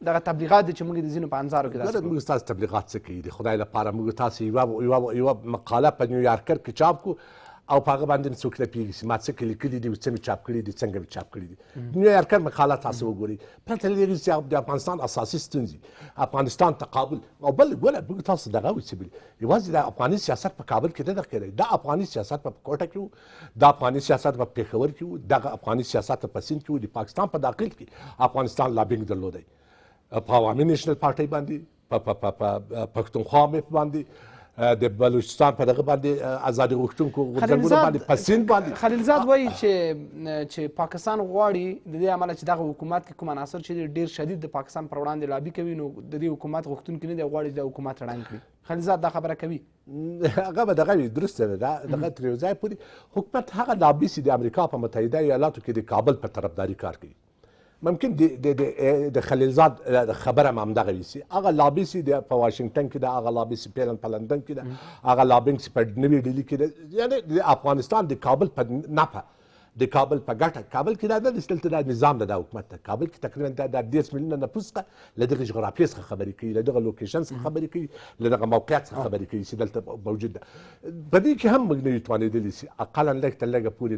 دغه تبلیغات دي چې موږ د ځینو په انظارو کې داسې موږ ستاسو تبلیغات څه کوي د خدای لپاره موږ تاسو یوه مقاله په نیویارکر کې چاپ کړو او په هغه باندې څوک نه پوهېږي چې ما څه لیکلي دي څه مې چاپ کړي دي څنګه مې چاپ کړي دي نیویارکر مقاله تاسو وګورئ پرته له هغې چې د افغانستان اساسي ستونزې افغانستان تقابل او بل ګوره موږ تاسو دغه وڅېبلي یوازې د افغاني سیاست په کابل کې نه ده کېدی دا افغاني سیاست په کوټه کې و دا افغاني سیاست په پېښور کې و دغه افغاني سیاست په سیند کې و د پاکستان په داخل کې افغانستان لابینګ درلودی په عوامي نیشنل پارټۍ باندې په پښتونخوا مې باندې د بلوچستان په دغه باندې ازادي غوښتونکو غورځنګونو باندې په سیند باندې خلیلزاد وایي چې پاکستان غواړي د دې امله چې دغه حکومت کې کوم عناصر چې ډېر شدید د پاکستان پر وړاندې لابي کوي نو د دې حکومت غوښتونکي نه دی غواړي چې د حکومت ړنګ کړي خلیلزاد دا خبره کوي هغه به دغه وي درسته ده دغه تر یو ځای پورې حکومت هغه لابي چې د امریکا په متحده ایالاتو کې د کابل په طرفداري کار کوي ممکن د خلیلزاد خبره هم همدغه وي چې هغه لابي چې په واشنګټن کې ده هغه لابي چې په لندن کې ده هغه لابینګ چې په نوي ډیلي کې ده یعنې د افغانستان د کابل په نفع د کابل په ګټه کابل کې دا نه دلته دا نظام ده د حکومت ته کابل کې تقریبا دا 10 میلیونه نفوس څخه له دغه جغرافیې څخه خبرې کوي له دغه لوکیشن څخه خبرې کوي له دغه موقعیت څخه خبرې کوي چې دلته موجود ده په دې کې هم موږ نه یو توانېدلي چې اقلا لږ تر لږه پورې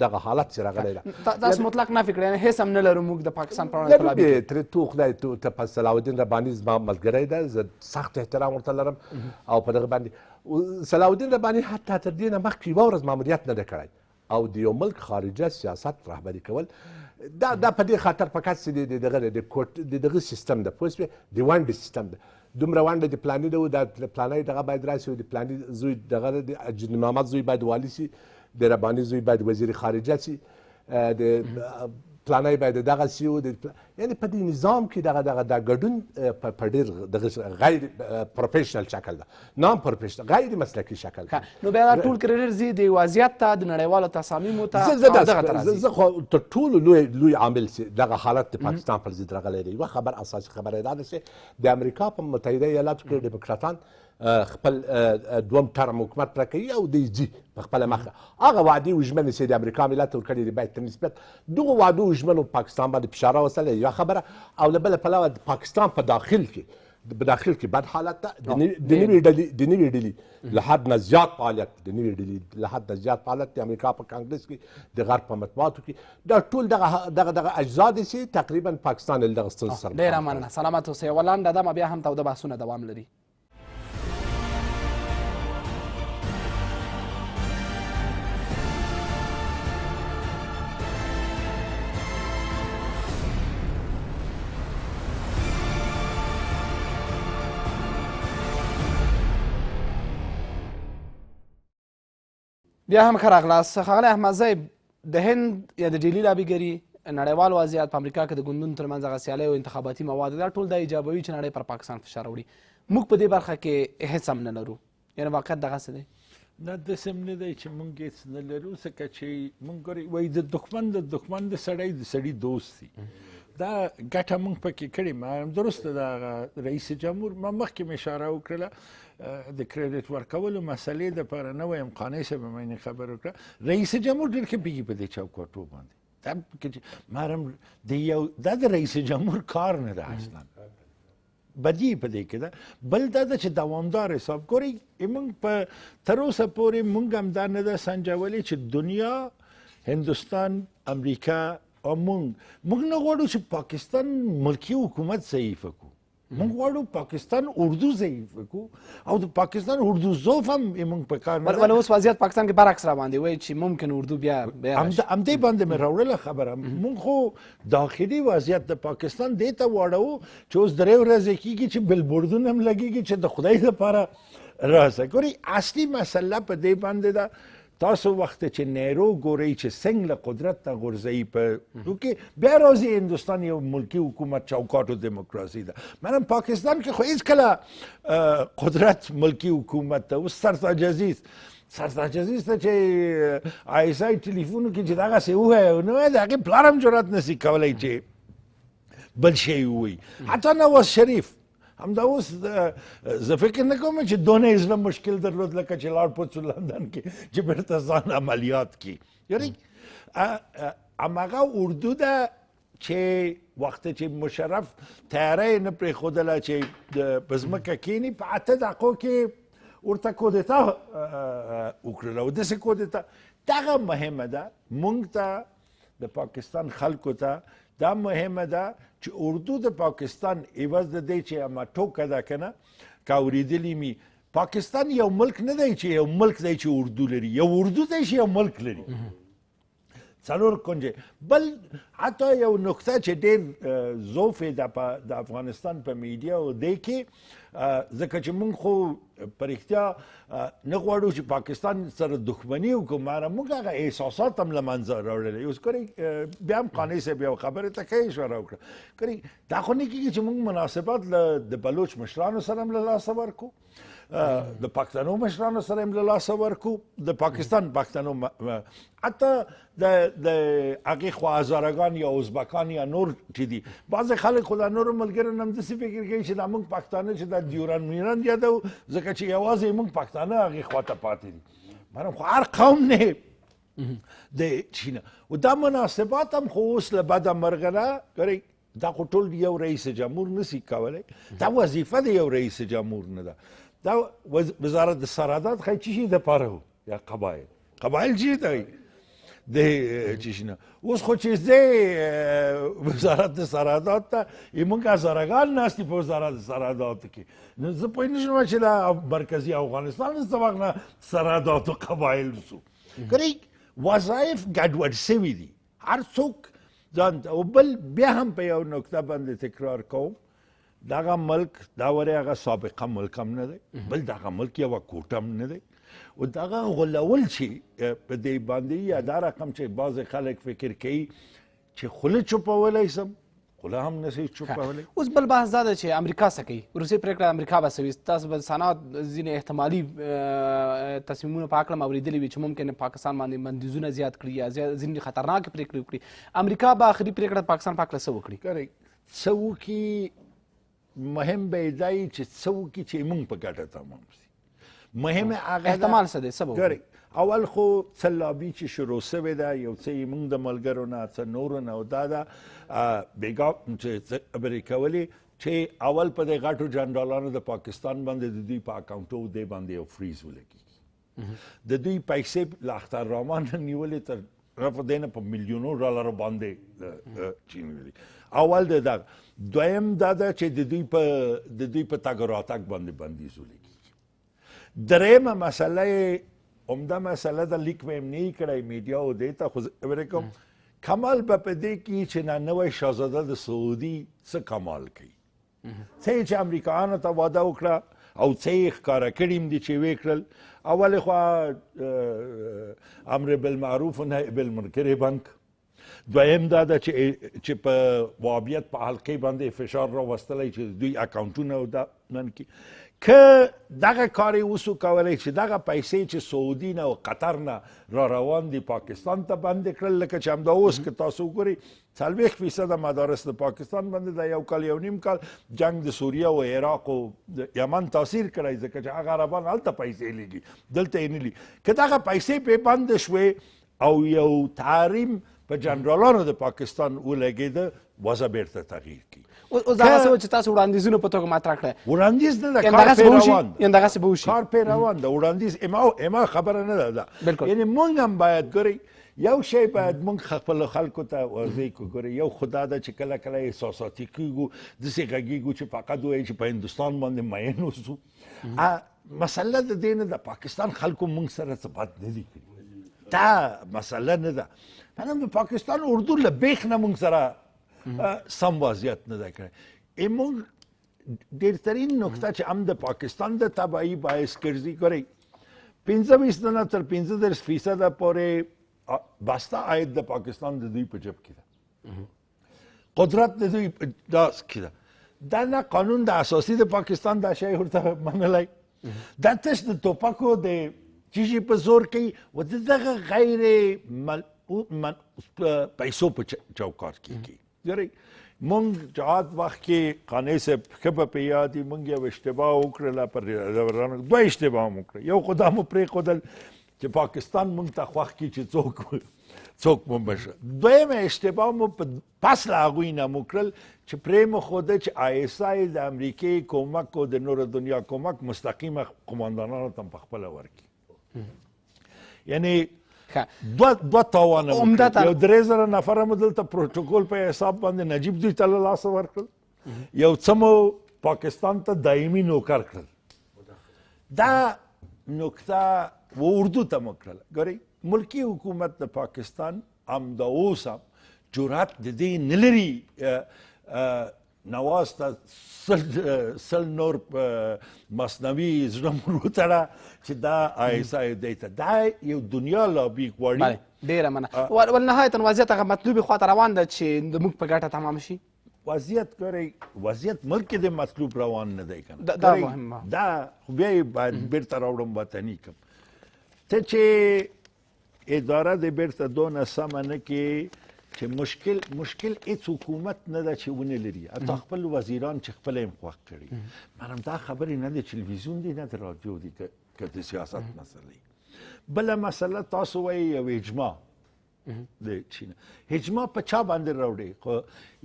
دغه حالت چې راغلی ده تاسو مطلق نه فکر یعنې هېڅ هم نه لرو موږ د پاکستان پر وړاندې لابي کوو ترې تو خدای ته په صلاح الدین رباني زما ملګری ده زه سخت احترام ورته لرم او په دغه باندې صلاح الدین رباني حتی تر دې نه مخکې یوه ورځ ماموریت نه ده کړی او د یو ملک خارجه سیاست رهبري کول دا په دې خاطر فقط چې د دغه سیستم ده پوه شوې د ونډې سیستم ده دومره ونډه د پلاني ده د پلاني دغه باید راشي او د پلاني زوی دغه د اجل محمد زوی باید والي شي د رباني زوی باید وزیر خارجه شي د پلانای باید دغه شي او یعنی په دې نظام کې دغه ګډون په ډېر دغه غیر پروفیشنل شکل ده نام پروفیشنل غیر مسلکي شکل ده نو بیا دا ټول کریډټ ځي د وضعیت ته د نړیوالو تصامیمو ته زه خو تر ټولو لوی عامل چې دغه حالت د پاکستان پر ضد راغلی دی یوه خبر اساسي خبره دا ده چې د امریکا په متحده ایالاتو کې ډیموکراتان خپل دوم ټرم حکومت پوره کوي او دوی ځي په خپله مخه هغه وعدې وژمنې چې د امریکا ملت ته ورکړې دي باید تر نسبت دغو وعدو وژمنو پاکستان باندې فشار راوستلی یوه خبره او له بله پلوه د پاکستان په داخل کې بد حالت ده د نوې ډلې له حد نه زیات فعالیت د نوې ډلې له حد نه زیات فعالیت د امریکا په کانګرس کې د غرب په مطبوعاتو کې دا ټول دغه اجزا دي چې تقریبا پاکستان له دغه ستونزو سره ډېره مننه سلامت اوسئ یوه لنډه دمه بیا هم تاوده بحثونه دوام لري بیا هم ښه راغلاست ښاغلی احمدزی د هند یا د ډیلي لابیګري نړیوال وضعیت په امریکا کې د ګوندونو ترمنځ هغه سیالۍ او انتخاباتي مواد دا ټول دا ایجابوي چې نړۍ پر پاکستان فشار وړي موږ په دې برخه کې هېڅ هم نه لرو یعنې واقعیت دغسې دی نه داسې هم نه دی چې موږ هېڅ نه لرو ځکه چې موږ ګورئ وایي د دښمن د سړی دوست دی دا ګټه موږ پکې کړې ما درسته د رئیس جمهور ما مخکې مې اشاره وکړله د کریډټ ورکولو مسلې دپاره نه وایم قانع صاحب هم یې خبره وکړه رئیس جمهور ډېر ښه پوهېږي په دې چوکاټو باندې دا د رئیس جمهور کار نه ده اصلا بدی په دې کې ده بل دا ده چې دوامدار حساب ګورئ موږ په تر اوسه پورې موږ هم دا نه ده سنجولی چې دنیا هندوستان امریکا او موږ نه غواړو چې پاکستان ملکي حکومت ضعیفه کړو موږ غواړو پاکستان اردو ضعیفه کړو او د پاکستان اردو ضعف هم موږ په کار نه ولې اوس وضعیت پاکستان کې برعکس را باندې وایي چې ممکن اردو بیا همدې باندې مې راوړله خبره موږ خو داخلي وضعیت د پاکستان دې ته واړوو چې اوس درې ورځې کېږي چې بلبوردونه هم لګېږي چې د خدای لپاره راسه ګورئ اصلي مسله په دې باندې ده تاسو وخت چې نیرو ګورئ چې څنګه له قدرت ته غورځوي په کې بیا راځي هندوستان یو ملکي حکومت چوکاټ دیموکراسي ده منم پاکستان کې خو هېڅکله قدرت ملکي حکومت ته اوس سرتاج عزیز ته چې آی اس آی ټلیفون کې چې دغسې ووایه نو د هغې پلار هم جرات نشي کولی چې بل شی ووایي حتی نواز شریف همدا اوس زه فکر نه کوم چې دونه یې زړه مشکل درلود لکه چې لاړ پوڅو لندن کې چې بیرته ځان عملیات کړي یعنی هماغه اردو ده چې وخت چې مشرف تیاره یې نه پرېښودله چې په ځمکه کښېني په 8 دقیقو کې ورته کودتا وکړله او داسې کودتا دغه مهمه ده موږ ته د پاکستان خلکو ته دا مهمه ده چې اردو د پاکستان عوض د دې چې اما ټوکه ده که نه که اورېدلي مي پاکستان یو ملک نه دی چې یو ملک دی چې اردو لري یو اردو دی چې یو ملک لري څلور کنجې بل حتی یو نکته چې ډېر ضعف یې د افغانستان په میډیا او دی کې ځکه چې موږ خو په رښتیا نه غواړو چې پاکستان سره دښمني وکړو ماره موږ هغه احساسات هم له منځه راوړلی اوس ګورئ بیا هم قانع صاحب یو خبرې ته ښه اشاره وکړه ګورئ دا خو نه کېږي چې موږ مناسبات د بلوچ مشرانو سره هم له لاسه ورکړو د پښتنو مشرانو سره هم له لاسه ورکړو د پاکستان پښتنو حتی د هغې خوا هزارګان یا ازبکان یا نور چې دي بعضې خلک خو دا نورو ملګرو نه هم داسې فکر کوي چې دا موږ پښتانه چې دا ډیورنډ میران یادو ځکه چې یوازې موږ پښتانه هغې خوا ته پاتې دي مانم خو هر قوم نه د چینه و دا مناسبات هم خو اوس له بده مرغه نه ګورئ دا خو ټول یو رئیس جمهور نسی کولی دا وظیفه د یو رئیس جمهور نه ده دا وزارت سرحدات خیلی چیشی ده پاره هو یا قبایل چی ده ده چیشی نه اوس خو چیزده وزارت سرحدات تا ایمون که هزارگان ناستی په وزارت سرحدات کی زه پوی نشم چې دا مرکزی افغانستان است وقت نه سرحدات و قبایل سو کری وظایف ګډوډ سوي دي هر څوک ځان او بل بیا هم په یو نکته باندې تکرار کوم دغه ملک دا ورې هغه سابقه ملک هم نه دی بل دغه ملک یوه کوټه هم نه دی او دغه غولول چې په دې باندې یا دا رقم چې بعضې خلک فکر کوي چې خوله چوپولی سم خوله هم نشي چوپولی اوس بل بحث دا ده چې امریکا څه کوي روسیې پرېکړه امریکا به څه وي تاسو به صنعت ځینې احتمالي تصمیمونه په هکله م اورېدلي وي چې ممکن پاکستان باندې بندیزونه زیات کړي یا ځینې خطرناکې پرېکړې وکړي امریکا به آخري پرېکړه د پاکستان په هکله څه وکړي څه وکړي مهم به دا وي چې څه وکړي چې موږ په ګټه تمام شي مهم هغه احتمال څه دی څه به وکړي اول خو څه لابي چې شروع سوې ده یو څه یې موږ د ملګرو نه څه نورو نه او دا ده بېګا چې څه خبرې کولې چې اول په دې غټو جنرالانو د پاکستان باندې د دوی په اکاونټو دې باندې یو فریز ولګېږي د دوی پیسې له اختررامان نیولې تر رفع دی نه په میلیونو ډالرو باندې چینولي اول د دغه دویم دا ده چې د دوی په تګ راتګ باندې بندیز ولګېږي درېیمه مسله یې عمده مسله ده لیک به یې نه یې کړی میډیا او دې ته خو خبرې کوم کمال به په دې کې چې نه نوی شهزاده د سعودي څه کمال کوي څه یې چې امریکایانو ته واده وکړه او څه یې ښکاره کړي هم دي چې ویې کړل اول خوا امر بالمعروف و نهی بالمنکر یې بند دویم دا ده چې په وهابیت په حلقې باندې فشار راوستلی چې دوی اکاونټونه او دا نن کې که دغه کار یې اوس وکولی چې دغه پیسې چې سعودي نه او قطر نه را روان دي پاکستان ته بندې کړل لکه چې همدا اوس که تاسو وګورئ 40% مدارس د پاکستان باندې د یو کال یو نیم کال جنگ د سوریه او عراق او د یمن تاثیر کړی ځکه چې هغه عربان هلته پیسې لګي دلته یې نه لي که دغه پیسې پرې بندې شوې او یو تحریم په جنرالانو د پاکستان ولګېده وضع بیرته تغییر کړي اوس دغه څه چې تاسو وړاندیزونه په توګه مطرح کړی وړاندیز نه ده کار پرې روان ده دغسې به وشي کار پرې روان ده وړاندیز اما خبره نه ده یعنې موږ هم باید ګورئ یو شی باید موږ خپلو خلکو ته واضح کړو ګورئ یو خو دا ده چې کله کله احساساتي کېږو داسې غږېږو چې فقط وایي چې په هندوستان باندې مین اوسو مسله د دې نه ده پاکستان خلکو موږ سره څه بد نه دي کړي دا مسله نه ده منم د پاکستان اردو له بیخ نه موږ سره سم وضعیت نه ده کړی موږ ډېرترین نقطه چې هم د پاکستان د تباهي باعث ګرځي ګورئ 25 نه تر 35% پورې بسته عاید د پاکستان د دوی په جب کې ده قدرت د دوی په لاس کې ده دا نه قانون د اساسي د پاکستان دا شی ورته منلی دا تش د توپکو د چیزې په زور کوي و د دغه غیر پیسو په چوکاټ کې ګورئ مونږ جهاد وخت کې قانع صاحب ښه به پې یاد وي مونږ یو اشتباه وکړله پر دوه اشتباه مو وکړه یو خو دا مو پرېښودل چې پاکستان مونږ ته خوښ کړي چې څوک مو بشه دویمه اشتباه مو پس له هغوی نه مو کړل چې پرې مو ښوده چې ISI د امریکې کومک او د نور دنیا کومک مستقیمه قماندانانو ته په خپله ورکړي یعنی دوه تاوانه یو 3000 نفره مو دلته پروتوکول په حساب باندې نجیب دوی ته له لاسه ورکړل یو څه مو پاکستان ته دایمي نوکر کړل دا نکته و اردو ته مو کړله ګورئ ملکی حکومت د پاکستان همدا اوس هم جرأت د دې نه لري نواز ته سل نور مصنوي زړه مور وتړه چې دا ISI دی ته دا یو دنیا لابي غواړي ډېره مننه والنهایتا وضعیت هغه مطلوبې خواته روان ده چې د موږ په ګټه تمام شي وضعیت ګورئ وضعیت ملک کې د مطلوب روان نه دی کنه دا مهمه دا خو بیا یې باید بیرته راوړم وطني کم ته چې اداره د بیرته دونه سمه نه کې چې مشکل هیڅ حکومت نه ده چې ونه لري حتی خپل وزیران چې خپله یې خوښ کړي مرم دا خبرې نه د تلویزیون دی نه د رادیو دی که د سیاست مسلې بله مسله تاسو وایي یو اجماع د چینه اجماع په چا باندې راوړي خو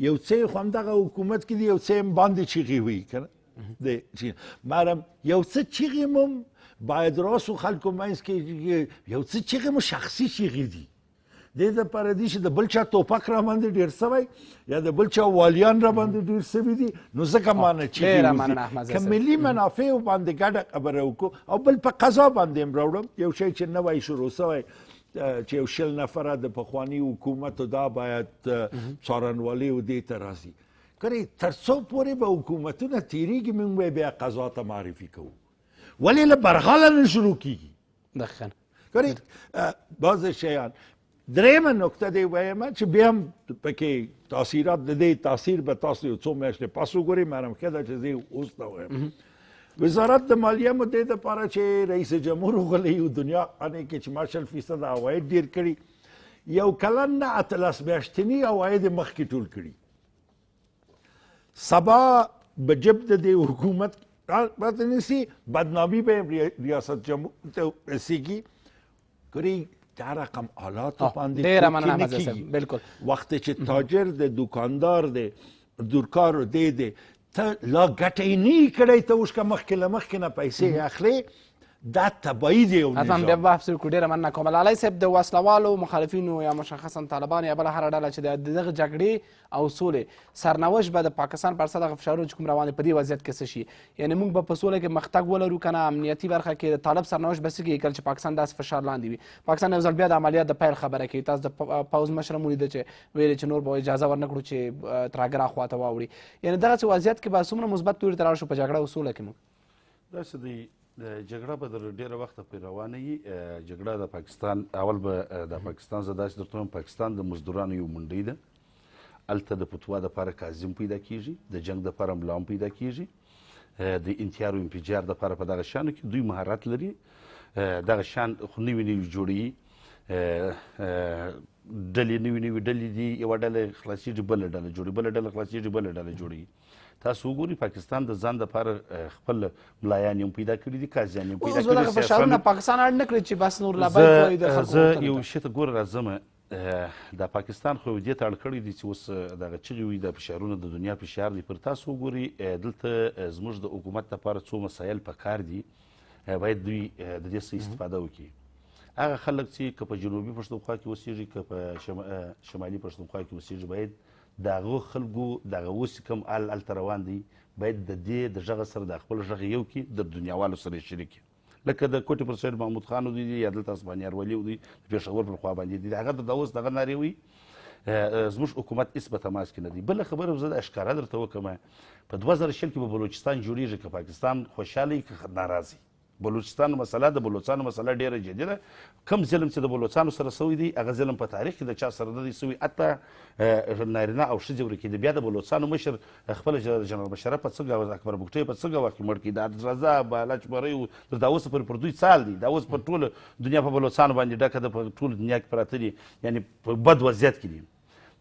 یو څه خو همدغه حکومت کې دي یو څه هم باندې چیغې وي که د چینه مرم یو څه چیغې مو باید راسو خلکو منځ کې یو څه چیغې مو شخصي چیغې دي دې دپاره دي چې د بل چا توپک را باندې ډېر سوی یا د بل چا والیان را باندې ډېر سوي دي نو ځکه مانه چیغې که ملي منافعو باندې ګډه خبره وکړو او بل په قضا باندې هم راوړم یو شی چې نوی شروع سوی چې یو 100 نفره د پخواني حکومتو دا باید څارنوالي و دې ته راځي ګورئ تر څو پورې به حکومتونه تېرېږي موږ به بیا قضا ته معرفي کوو ولې له برغله نه شروع کېږي دقیقا ګورئ بعضې شیان درېیمه نکته دی وایم چې بیا هم پکې تاثیرات د دې تاثیر به تاسو یو څو میاشتې پس وګورئ مانم ښه ده چې زه اوس ته وایم وزارت د مالیه مو دې دپاره چې رئیس جمهور غلی یو دنیا انې کې چې 40% عواید ډېر کړي یو کلن نه 18 میاشتني عواید یې مخکې ټول کړي سبا به جب د دې حکومت پته نیسي بدنامي به ریاست جمهور ته رسېږي ګورئ دا رقم حالاتو باندې ډېره مننه صاحب بالکل وخت چې تاجر دی دکاندار دی دورکار دی ته لا ګټه یې نه کړی ته اوس که مخکې له مخکې نه پیسې اخلې دا تبعی دی یو نظام بیا بحث وکړو ډېره مننه کوم لالی صاحب د وسلوالو مخالفینو یا مشخصا طالبان یا بله هره ډله چې د دغه جګړې او سولې سرنوشت به د پاکستان پر سر دغه فشارونه چې کوم روان دي په دې وضعیت کې څه شي یعنې موږ به په سوله کې مختګ ولرو که نه امنیتي برخه کې د طالب سرنوشت به څه کېږي کله چې پاکستان داسې فشار لاندې وي پاکستان یو ځل بیا د عملیات د پیل خبره کوي تاسو د پوځ مشر مو لیده چې ویلې چې نور به اجازه ورنه کړو چې ترهګره خواته واوړي یعنې دغسې وضعیت کې به څومره مثبت توري ته لاړ شو په جګړه او سوله کې موږ داسې دی جګړه به در ډېره وخته پرې روانه وي جګړه د پاکستان اول به د پاکستان زه داسې درته وایم پاکستان د مزدورانو یو منډۍ ده هلته د فتوا دپاره کاظم پیدا کېږي د جنګ دپاره ملا هم پیدا کېږي د انتیار و انفجار دپاره په دغه شیانو کې دوی مهارت لري دغه شیان خو نوي نوي جوړوي ډلې نوي نوي ډلې دي یوه ډله خلاصېږي بله ډله جوړوي بله ډله خلاصېږي بله ډله جوړوي تاسو وګورئ پاکستان د ځان دپاره خپل ملایان هم پیدا کړي دي قاضیان هم پیدا کړي دي فشارونه پاکستان اړ نه کړي چې بس نور لبیک وایي د خلکو زه یو شي ته ګوره راځم د پاکستان خو دې ته اړ کړي دي چې اوس دغه چغې وي د فشارونه د دنیا فشار دی پر تاسو وګورئ دلته زموږ د حکومت لپاره څو مسایل پکار دي باید دوی د دې څه استفاده وکړي هغه خلک چې که په جنوبي پښتونخوا کې اوسېږي که په شمالي پښتونخوا کې اوسېږي باید د هغو خلکو دغه اوس کوم هلته روان دی باید د دې د غږ سره د خپل غږ یو کړي د دنیاوالو سره یې شریک کړي لکه د کوټې پر سید محمود خان دی یا دلته اسمانیار ولي دی د پېښور پر خوا باندې دی هغه د اوس دغه نارې وي زموږ حکومت هېڅ په تماس کې نه دی بله خبره زه د اشکاره درته وکړم په 2000 کې به بلوچستان جوړېږي که پاکستان خوشحاله وي که ناراضي بلوچستان مسله د بلوچستان مسله ډېره جدي ده کم ظلم چې د بلوچستانو سره سوی دی هغه ظلم په تاریخ کې د چا سره نه دی سوی حتی نارینه او ښځې ورکېدي بیا د بلوچستانو مشر خپله جنرال مشرف په څه ګوه اکبر بګټۍ په څه ګوه کې مړ کړي د عبدالرضا بالاچ برۍ دا اوس پورې پر دوی څال دی دا اوس پر ټوله دنیا په بلوچستانو باندې ډکه ده په ټوله دنیا کې پراته دي یعنې په بد وضعیت کې دي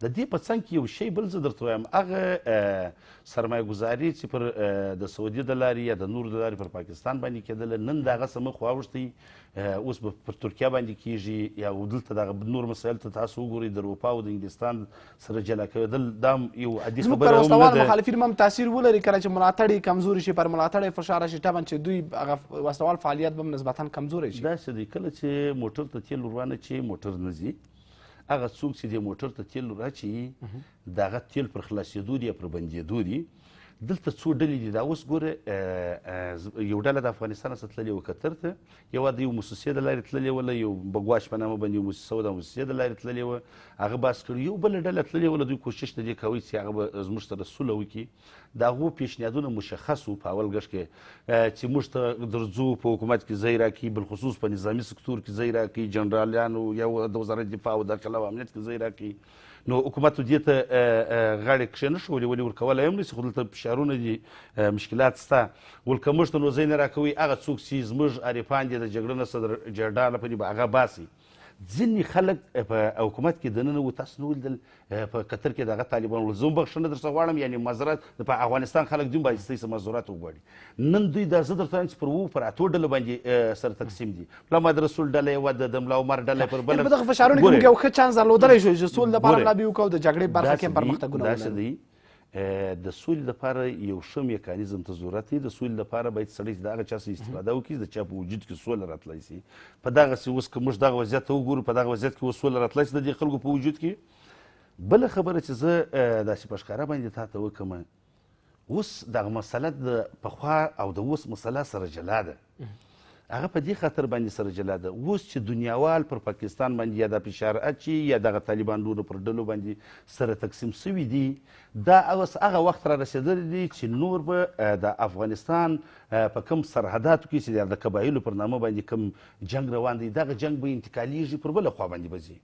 د دې په څنګ کې یو شی بل زه درته وایم هغه سرمایه ګزاري چې پر د سعودي د لارې یا د نور د لارې پر پاکستان باندې کېدله نن د هغه څه مخ واوښتی اوس به پر ترکیه باندې کېږي یا دلته دغه نور مسایل ته تاسو وګورئ د اروپا او د انګلستان سره جلا کېدل دا یو عادي زموږ خبره پر هم نه وسلوال ده. مخالفین هم تاثیر ولري کله چې ملاتړ یې کمزوري شي پر ملاتړ یې فشار راشي طبعا چې دوی هغه وسلوال فعالیت به هم نسبتا کمزوری شي. داسې دی کله چې موټر ته تیل ورانه چې موټر نه ځي هغه څوک چې د موټر ته تیل راچوي د هغه تیل پر خلاصېدو دي یا پر بندېدو دي. دلته څو ډلې دي دا اوس ګوره یو ډله د افغانستان څخه تللې وه قطر ته یوه د یو موسسې د لارې تللې وله یو بګواش په نامه باندې یو موسسه وه د موسسې د لارې تللې وه هغه باس کړي یو بله ډله تللې وله دوی کوشش د دې کوي چې هغه به زموږ سره سوله وکړي د هغو پیشنهادونه مشخص وو په اول ګشت کې چې موږ ته درځو په حکومت کې ځای راکړي بالخصوص په نظامي سکتور کې ځای راکړي جنرالانو یا د وزارت دفاع او داخله او امنیت کې ځای راکړي. نو حکومت دې ته غاړې کښېنښولې ولې ورکولی هم نشي خو دلته فشارونه دي مشکلات شته ولکه موږ ته نو ځای نه راکوي هغه څوک چې زموږ عارفان دي د جګړه نه صدر جنرال په دې به هغه باسي. ځینې خلک په حکومت کې دننه و تاسو نه ولیدل په قطر کې دغه طالبان ول زه هم بخښنه درڅخه غواړم یعنې معذرت په افغانستان خلک دوی باید ستاسې معذرت وغواړي. نن دوی دا زه درته وایم چې پر اوو پر اتو ډلو باندې سره تقسیم دي. محمد رسول ډله یې وه د ملا عمر ډله پر بله په دغه فشارونو کې موږ یو ښه چانس درلودلی شو چې سولې لپاره لابي وکړو د جګړې برخه کې هم پرمختګونه داسې دی د سولې لپاره یو ښه میکانیزم ته ضرورت دی. د سولې لپاره باید سړی د هغه چا څخه استفاده وکړي د چا په وجود کې سوله راتلی شي. په دغسې اوس که موږ دغه وضعیت ته وګورو په دغه وضعیت کې اوس سوله راتلی شي د دې خلکو په وجود کې. بله خبره چې زه داسې په ښکاره باندې تا ته وکړم اوس دغه مسله د پخوا او د اوس مسله سره جلا ده. هغه په دې خاطر باندې سره جلا ده اوس چې دنیاوال پر پاکستان باندې یا د فشار اچي یا دغه طالبانونو پر ډلو باندې سره تقسیم شوي دي دا اوس هغه وخت را رسېدلی دی چې نور به د افغانستان په کوم سرحداتو کې چې د قبایلو پر نامه باندې کوم جنګ روان دی دغه جنګ به انتقالیږي پر بله خوا باندې به ځي.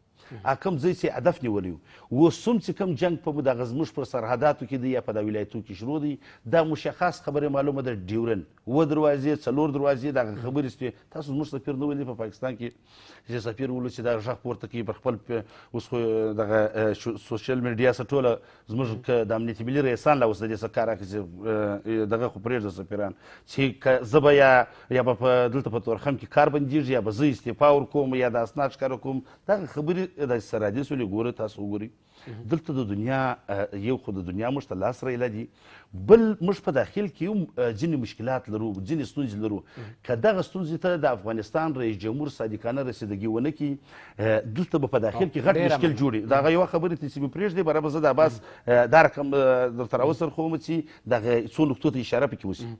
کوم ځای چې هدف نیولی و اوس هم چې کوم جنګ په دغه زموږ پر سرحداتو کې دی یا په دا ولایتو کې شروع دی دا مشخص خبرې معلومه ده ډیورن اووه دروازې څلور دروازې دغه خبرې شوې. تاسو زموږ سفیر نه ولید په پاکستان کې چې سفیر ولو چې دغه غږ پورته کوي پر خپل اوس خو دغه سوشل میډیا څخه ټوله زموږ د امنیتي ملي رئیسان لا اوس د دې څه کار اخلي چې دغه خو پرېږده سفیران چې زه به یا به دلته په تورخم کې کار بندېږي یا به زه استعفا ورکوم یا د اسناد ښکاره کوم دغه خبرې داسې سرحدي سولې ګوره تاسو وګورئ دلته د دنیا یو خو د دنیا موږ ته لاس رایله دي بل موږ په داخل کې هم ځینې مشکلات لرو ځینې ستونزې لرو که دغه ستونزې ته د افغانستان رئیس جمهور صادقانه رسیدګي ونه کړي دلته به په داخل کې غټ مشکل جوړي د هغه یوه خبرې ته چې مې پرېږدي بره به زه د عباس دا رقم درته راوڅرخوم چې دغه څو نقطو ته اشاره پکې وشي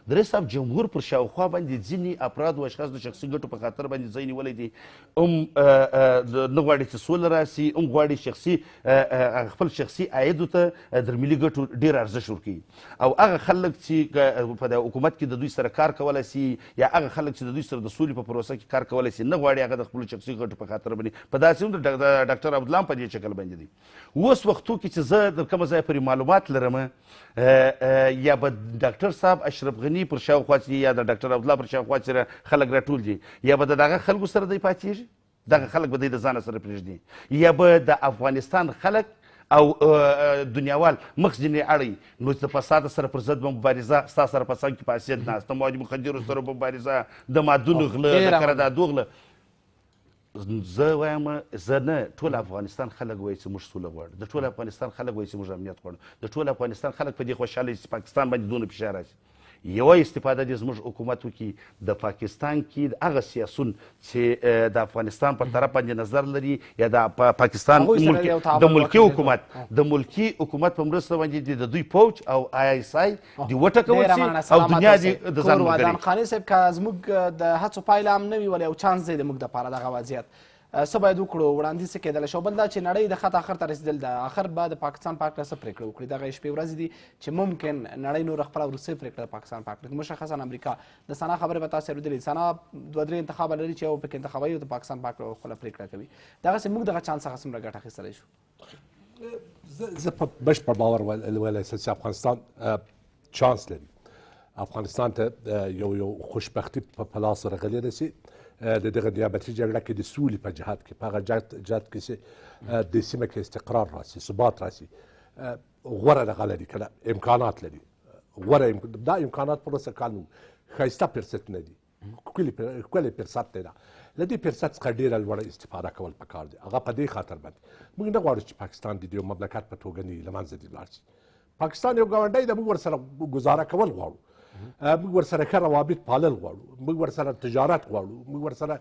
د رئیس صاحب جمهور پر شاوخوا باندې ځینې افراد و اشخاص د شخصي ګټو په خاطر باندې ځای نیولی دي هم نه غواړي چې سوله راسي هم غواړي شخصي خپل شخصي عایدو ته در ملي ګټو ډېر ارزښت ورکوي او هغه خلک چې په د حکومت کې د دوی سره کار کولی سي یا هغه خلک چې د دوی سره د سولې په پروسه کې کار کولی سي نه غواړي هغه د خپلو شخصي ګټو په خاطر باندې په داسې هم د ډاکټر عبدالله په دې شکل باندې دی اوس وختو کې چې زه د کومه ځایه پورې معلومات لرم یا به ډاکټر صاحب اشرف غني پر شاوخوا چې یا د ډاکټر عبدالله پر شاوخوا چې خلک راټول دي یا به د دغه خلکو سره دی پاتېږي دغه خلک به دی د ځانه سره پرېږدي یا به د افغانستان خلک او دنیاوال مخ ځینې اړوي نو د فساد سره پر ضد به مبارزه ستا سره په څنګ کې فاسد ناست د مواد مخدرو سره مبارزه د مادونو غله د قراردادو غله زه وایم زه نه ټول افغانستان خلک وایي چې موږ سوله غواړو د ټول افغانستان خلک وایي چې موږ امنیت غواړو د ټول افغانستان خلک په دې خوشحاله چې پاکستان باندې دونه فشار راشي یوه استفاده دې زموږ حکومت وکړي د پاکستان کې هغه سیاسون چې د افغانستان په طرف باندې نظر لري یا د پاکستان د ملکي حکومت په مرسته باندې د دوی پوج او آی اس آی دې وټکول شي او دنیا دې د ځان ملګري خاني صاحب که زموږ د هڅو پایله هم نه وي ولې یو چانس دی د موږ دپاره دغه وضعیت څه باید وکړو وړاندیز څه کېدلی شي او بل دا چې نړۍ د خط آخر ته رسېدل ده آخر به د پاکستان په هکله څه پرېکړه وکړي دغه شپې ورځې دي چې ممکن نړۍ نور خپله وروستۍ پرېکړه د پاکستان په هکله مشخصا امریکا د سنا خبرې به تاسو اورېدلې سنا دوه درې انتخابه لري چې یو پکې انتخابوي او د پاکستان په هکله خپله پرېکړه کوي دغسې موږ دغه چانس څخه څومره ګټه اخیستلی شو زه په بشپړ باور ویلی شم چې افغانستان چانس لري افغانستان ته یو خوشبختي په لاس ورغلی رسي د دغه نیابتي جګړه کې د سولې په جهاد کې په هغه جهاد کې چې د سیمه کې استقرار راسي ثبات راسي غوره دغه لري که امکانات لري غوره دا امکانات په وروسته کال ښایسته فرصتونه دي ښکلی فرصت دی دا له دې فرصت څخه ډېره لوړه استفاده کول پکار دي هغه په دې خاطر باندې موږ نه غواړو چې پاکستان د یو مملکت په توګه نه له منځه دې لاړ شي پاکستان یو ګاونډی ده موږ ورسره ګزاره کول غواړو موږ ورسره ښه روابط پالل غواړو موږ ورسره تجارت غواړو موږ ورسره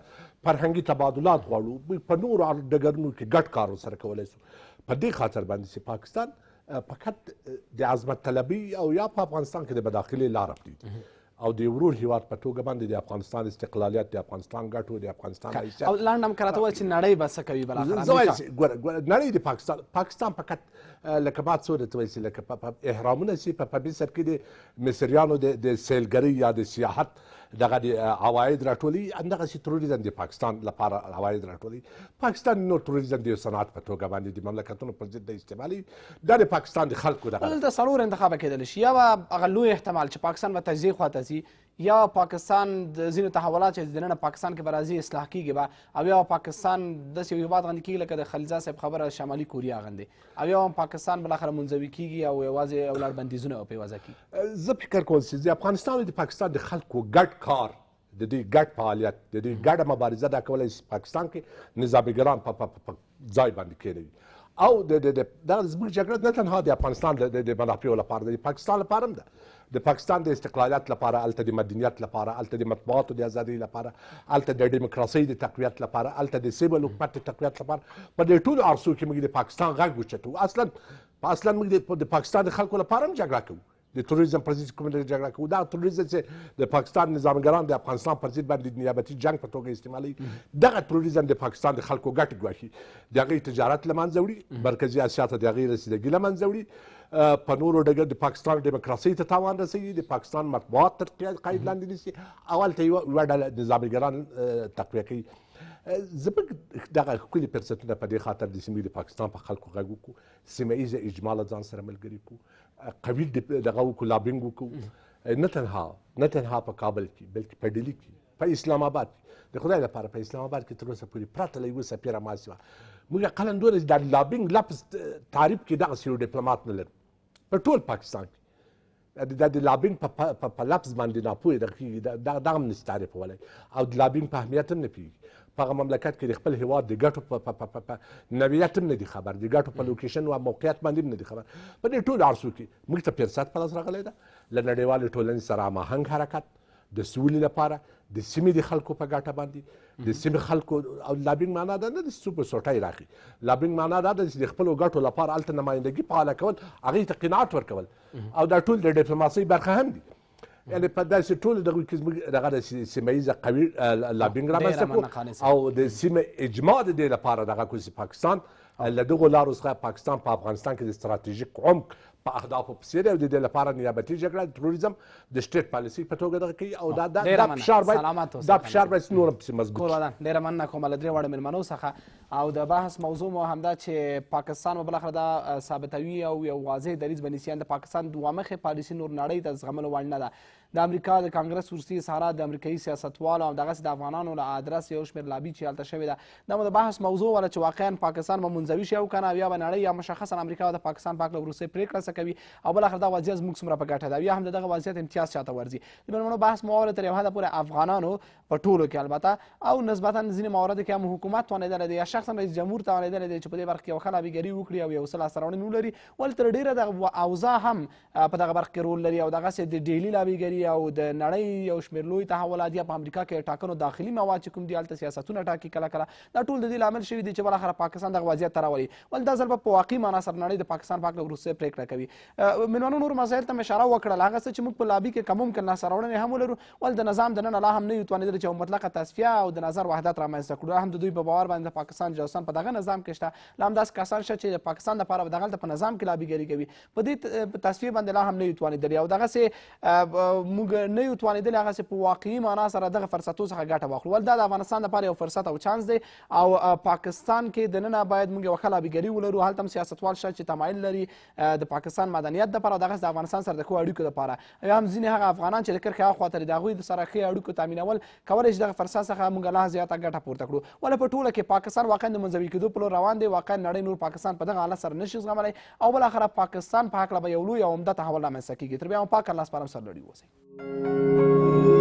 فرهنګي تبادلات غواړو موږ په نورو ډګرونو کې ګډ کار ورسره کولی شو په دې خاطر باندې چې پاکستان فقط د عظمت طلبي او یا په افغانستان کې د مداخلې لاره پرېږدي او د ورور هیواد په توګه باندې د افغانستان استقلالیت د افغانستان ګټو د افغانستان او لاندې هم که راته وویل چې نړۍ به څه کوي بالاخره نړۍ د پاکستان فقط لکه ما څو درته ویل چې لکه احرامونه چې په مصر کې د مصریانو د سیلګرۍ یا د سیاحت دغه د عواید راټولي همدغسې تروریزم د پاکستان لپاره عواید راټولي پاکستان نور تروریزم د یو صنعت په توګه باندې د مملکتونو پر ضد د استعمالي دا د پاکستان د خلکو دغه دلته څلور انتخابه کېدلی شي یا به هغه لوی احتمال چې پاکستان به تجزیې خواته ځي یا پاکستان د ځینو تحولات چې دننه پاکستان کې به راځي اصلاح کېږي به او یا پاکستان داسې یو هېواد غوندې کېږي لکه د خلیلزاد صاحب خبره شمالي کوریا غوندې او یا هم پاکستان بالاخره منزوي کېږي او یوازې ولاړ بندیزونه په وضع کېږي زه فکر کوم چې د افغانستان او د پاکستان د خلکو ګډ کار د دې ګډ فعالیت د دې ګډه مبارزه دا کولی شي پاکستان کې نظامګران په ځای باندې کېنوي او دا زموږ جګړه نه تنها د افغانستان د منافعو لپاره ده د پاکستان لپاره هم ده د پاکستان د استقلالیت لپاره هلته د مدنیت لپاره هلته د مطبوعاتو د ازادۍ لپاره هلته د ډیموکراسۍ د تقویت لپاره هلته د سیول حکومت د تقویت لپاره په دې ټولو عرصو کې موږ د پاکستان غږ اوچتو اصلا موږ د پاکستان د خلکو لپاره هم جګړه کوو د تروریزم پر ضد کومه جګړه کوو دا تروریزم چې د پاکستان نظامګران د افغانستان پر ضد باندې د نیابتي جنګ په توګه استعمالوي دغه تروریزم د پاکستان د خلکو ګټې ګواښي د هغې تجارت له منځه وړي مرکزي اسیا ته د هغې رسیدګي له منځه وړي په نورو ډګر د پاکستان ډیموکراسۍ ته تاوان رسوي د پاکستان مطبوعات تر قید لاندې نیسي او هلته یوه ډله نظامګران تقویه کوي زموږ دغه ښکلي فرصتونه په دې خاطر د سیمې د پاکستان په خلکو غږ وکړو سیمه ایزه اجماع له ځان سره ملګري کړو قوي دغه وکړو لابینګ وکړو نه تنها په کابل کې بلکې په ډیلي کې په اسلام آباد کې د خدای لپاره په اسلام آباد کې تر اوسه پورې پرته له یوه سفیره ماسي وه موږ اقلا دونه د لابینګ لفظ تعریف کې دغسې یو ډیپلومات نه لرو په ټول پاکستان کې د لابینګ په لفظ باندې ناپوهې دغه کېږي دغه هم نشي تعریفولی او د لابینګ په اهمیت هم نه پوهېږي په هغه مملکت کې د خپل هېواد د ګټو په نوعیت هم نه دي خبر د ګټو په لوکیشن او موقعیت باندې هم نه دي خبر په دې ټولو عرصو کې موږ ته فرصت په لاس راغلی ده له نړیوالې ټولنې سره هماهنګ حرکت د سولې لپاره د سیمې د خلکو په ګټه باندې د سیمې خلکو او لابینګ معنا دا نه ده چې څوک په سوټۍ راخي لابینګ معنا دا ده چې د خپلو ګټو لپاره هلته نمایندګي فعاله کول هغې ته قناعت ورکول او دا ټول د ډیپلوماسۍ برخه هم دي یعنې په داسې ټولو دغو کې زموږ دغه د سیمه ییزه قوي لابینګ رامنځته کړو او د سیمه اجماع د دې لپاره دغه کړو چې پاکستان له دغو لارو څخه پاکستان په افغانستان کې د ستراتیژیک عمق په اهدافو پسې دی او د دې لپاره نیابتي جګړه تروریزم د سټیټ پالیسي په توګه دغه کوي او دا فشار باید نور هم پسې مضبوط شي ډېره مننه کوم له درې واړو مېلمنو څخه او د بحث موضوع مو همدا چې پاکستان به بالاخره دا ثابتوي او یو واضح دریځ به نیسي د پاکستان دوه مخې پالیسي نور نړۍ ته زغملو وړ نه ده د امریکا د کانګرس وروستي اظهارات د امریکایي سیاستوالو او دغسې د افغانانو له ادرس یو شمېر لابي چې هلته شوې ده دا مو د بحث موضوع وله چې واقعا پاکستان به منزوي شي او که نه یا به نړۍ یا مشخصا امریکا د پاکستان په هکله وروستۍ پرېکړه څه کوي او بالاخره دا وضعیت زموږ څومره په ګټه ده او یا هم د دغه وضعیت امتیاز چاته ورځي د مېلمنو بحث مو واورئ تر یو حده پورې افغانانو په ټولو کې البته او نسبتا ځینې مواردو کې هم حکومت توانېدلی دی یا شخصا رئیس جمهور توانېدلی دی چې په دې برخه کې یو ښه لابیګري وکړي او یو څه لاسته راوړنې ولري ولې تر ډېره دغه اوضاع هم په دغه برخه کې رول لري او دغسې د ډیلي لابیګري او د نړۍ یو شمېر لوی تحولات یا په امریکا کې ټاکنو داخلي مواد چې کوم دي هلته سیاستونه ټاکي کله کله دا ټول د دې لامل شوي دي چې بالاخره پاکستان دغه وضعیت ته راولي ولې دا ځل به په واقعي معنا سره نړۍ د پاکستان په هکله وروستۍ پرېکړه کوي مېلمنو نورو مسایل ته مې اشاره وکړل هغه څه چې موږ په لابي کې که ممکن لاسته راوړنې هم ولرو ولې د نظام دننه لا هم نه یو توانېدلی چې یو مطلقه تصفیه او د نظر وحدت رامنځته کړو هم د دوی په باور باندې د پاکستان جاسوسان په دغه نظام کې شته لا هم داسې کسان شته چې د پاکستان دپاره به دغلته په نظام کې لابیګري کوي په دې تصفیې باندې لا هم نه یو توانېدلي او دغسې موږ نه یو توانېدلي هغسې په واقعي معنا سره دغه فرصتو څخه ګټه واخلو ولې دا د افغانستان لپاره یو فرصت او چانس دی او پاکستان کې دننه باید موږ یوه ښه لابیګري ولرو هلته هم سیاستوال شته چې تمایل لري د پاکستان پاکستان مدنیت دپاره او دغسې د افغانستان سره د ښو اړیکو دپاره یا هم ځینې هغه افغانان چې د کرښې هاخوا ته دي د هغوی سره ښې اړیکو تامینول کولی شي دغه فرصت څخه موږ لا زیاته ګټه پورته کړو ولې په ټوله کې پاکستان واقعا د منزوي کېدو په لور روان دی واقعا نړۍ نور پاکستان په دغه حالت سره نشي زغملی او بالاخره پاکستان په هکله به یو لوی او عمده تحول رامنځته کېږي تر بیا هم پاک الله سپارم سرلوړي اوسئ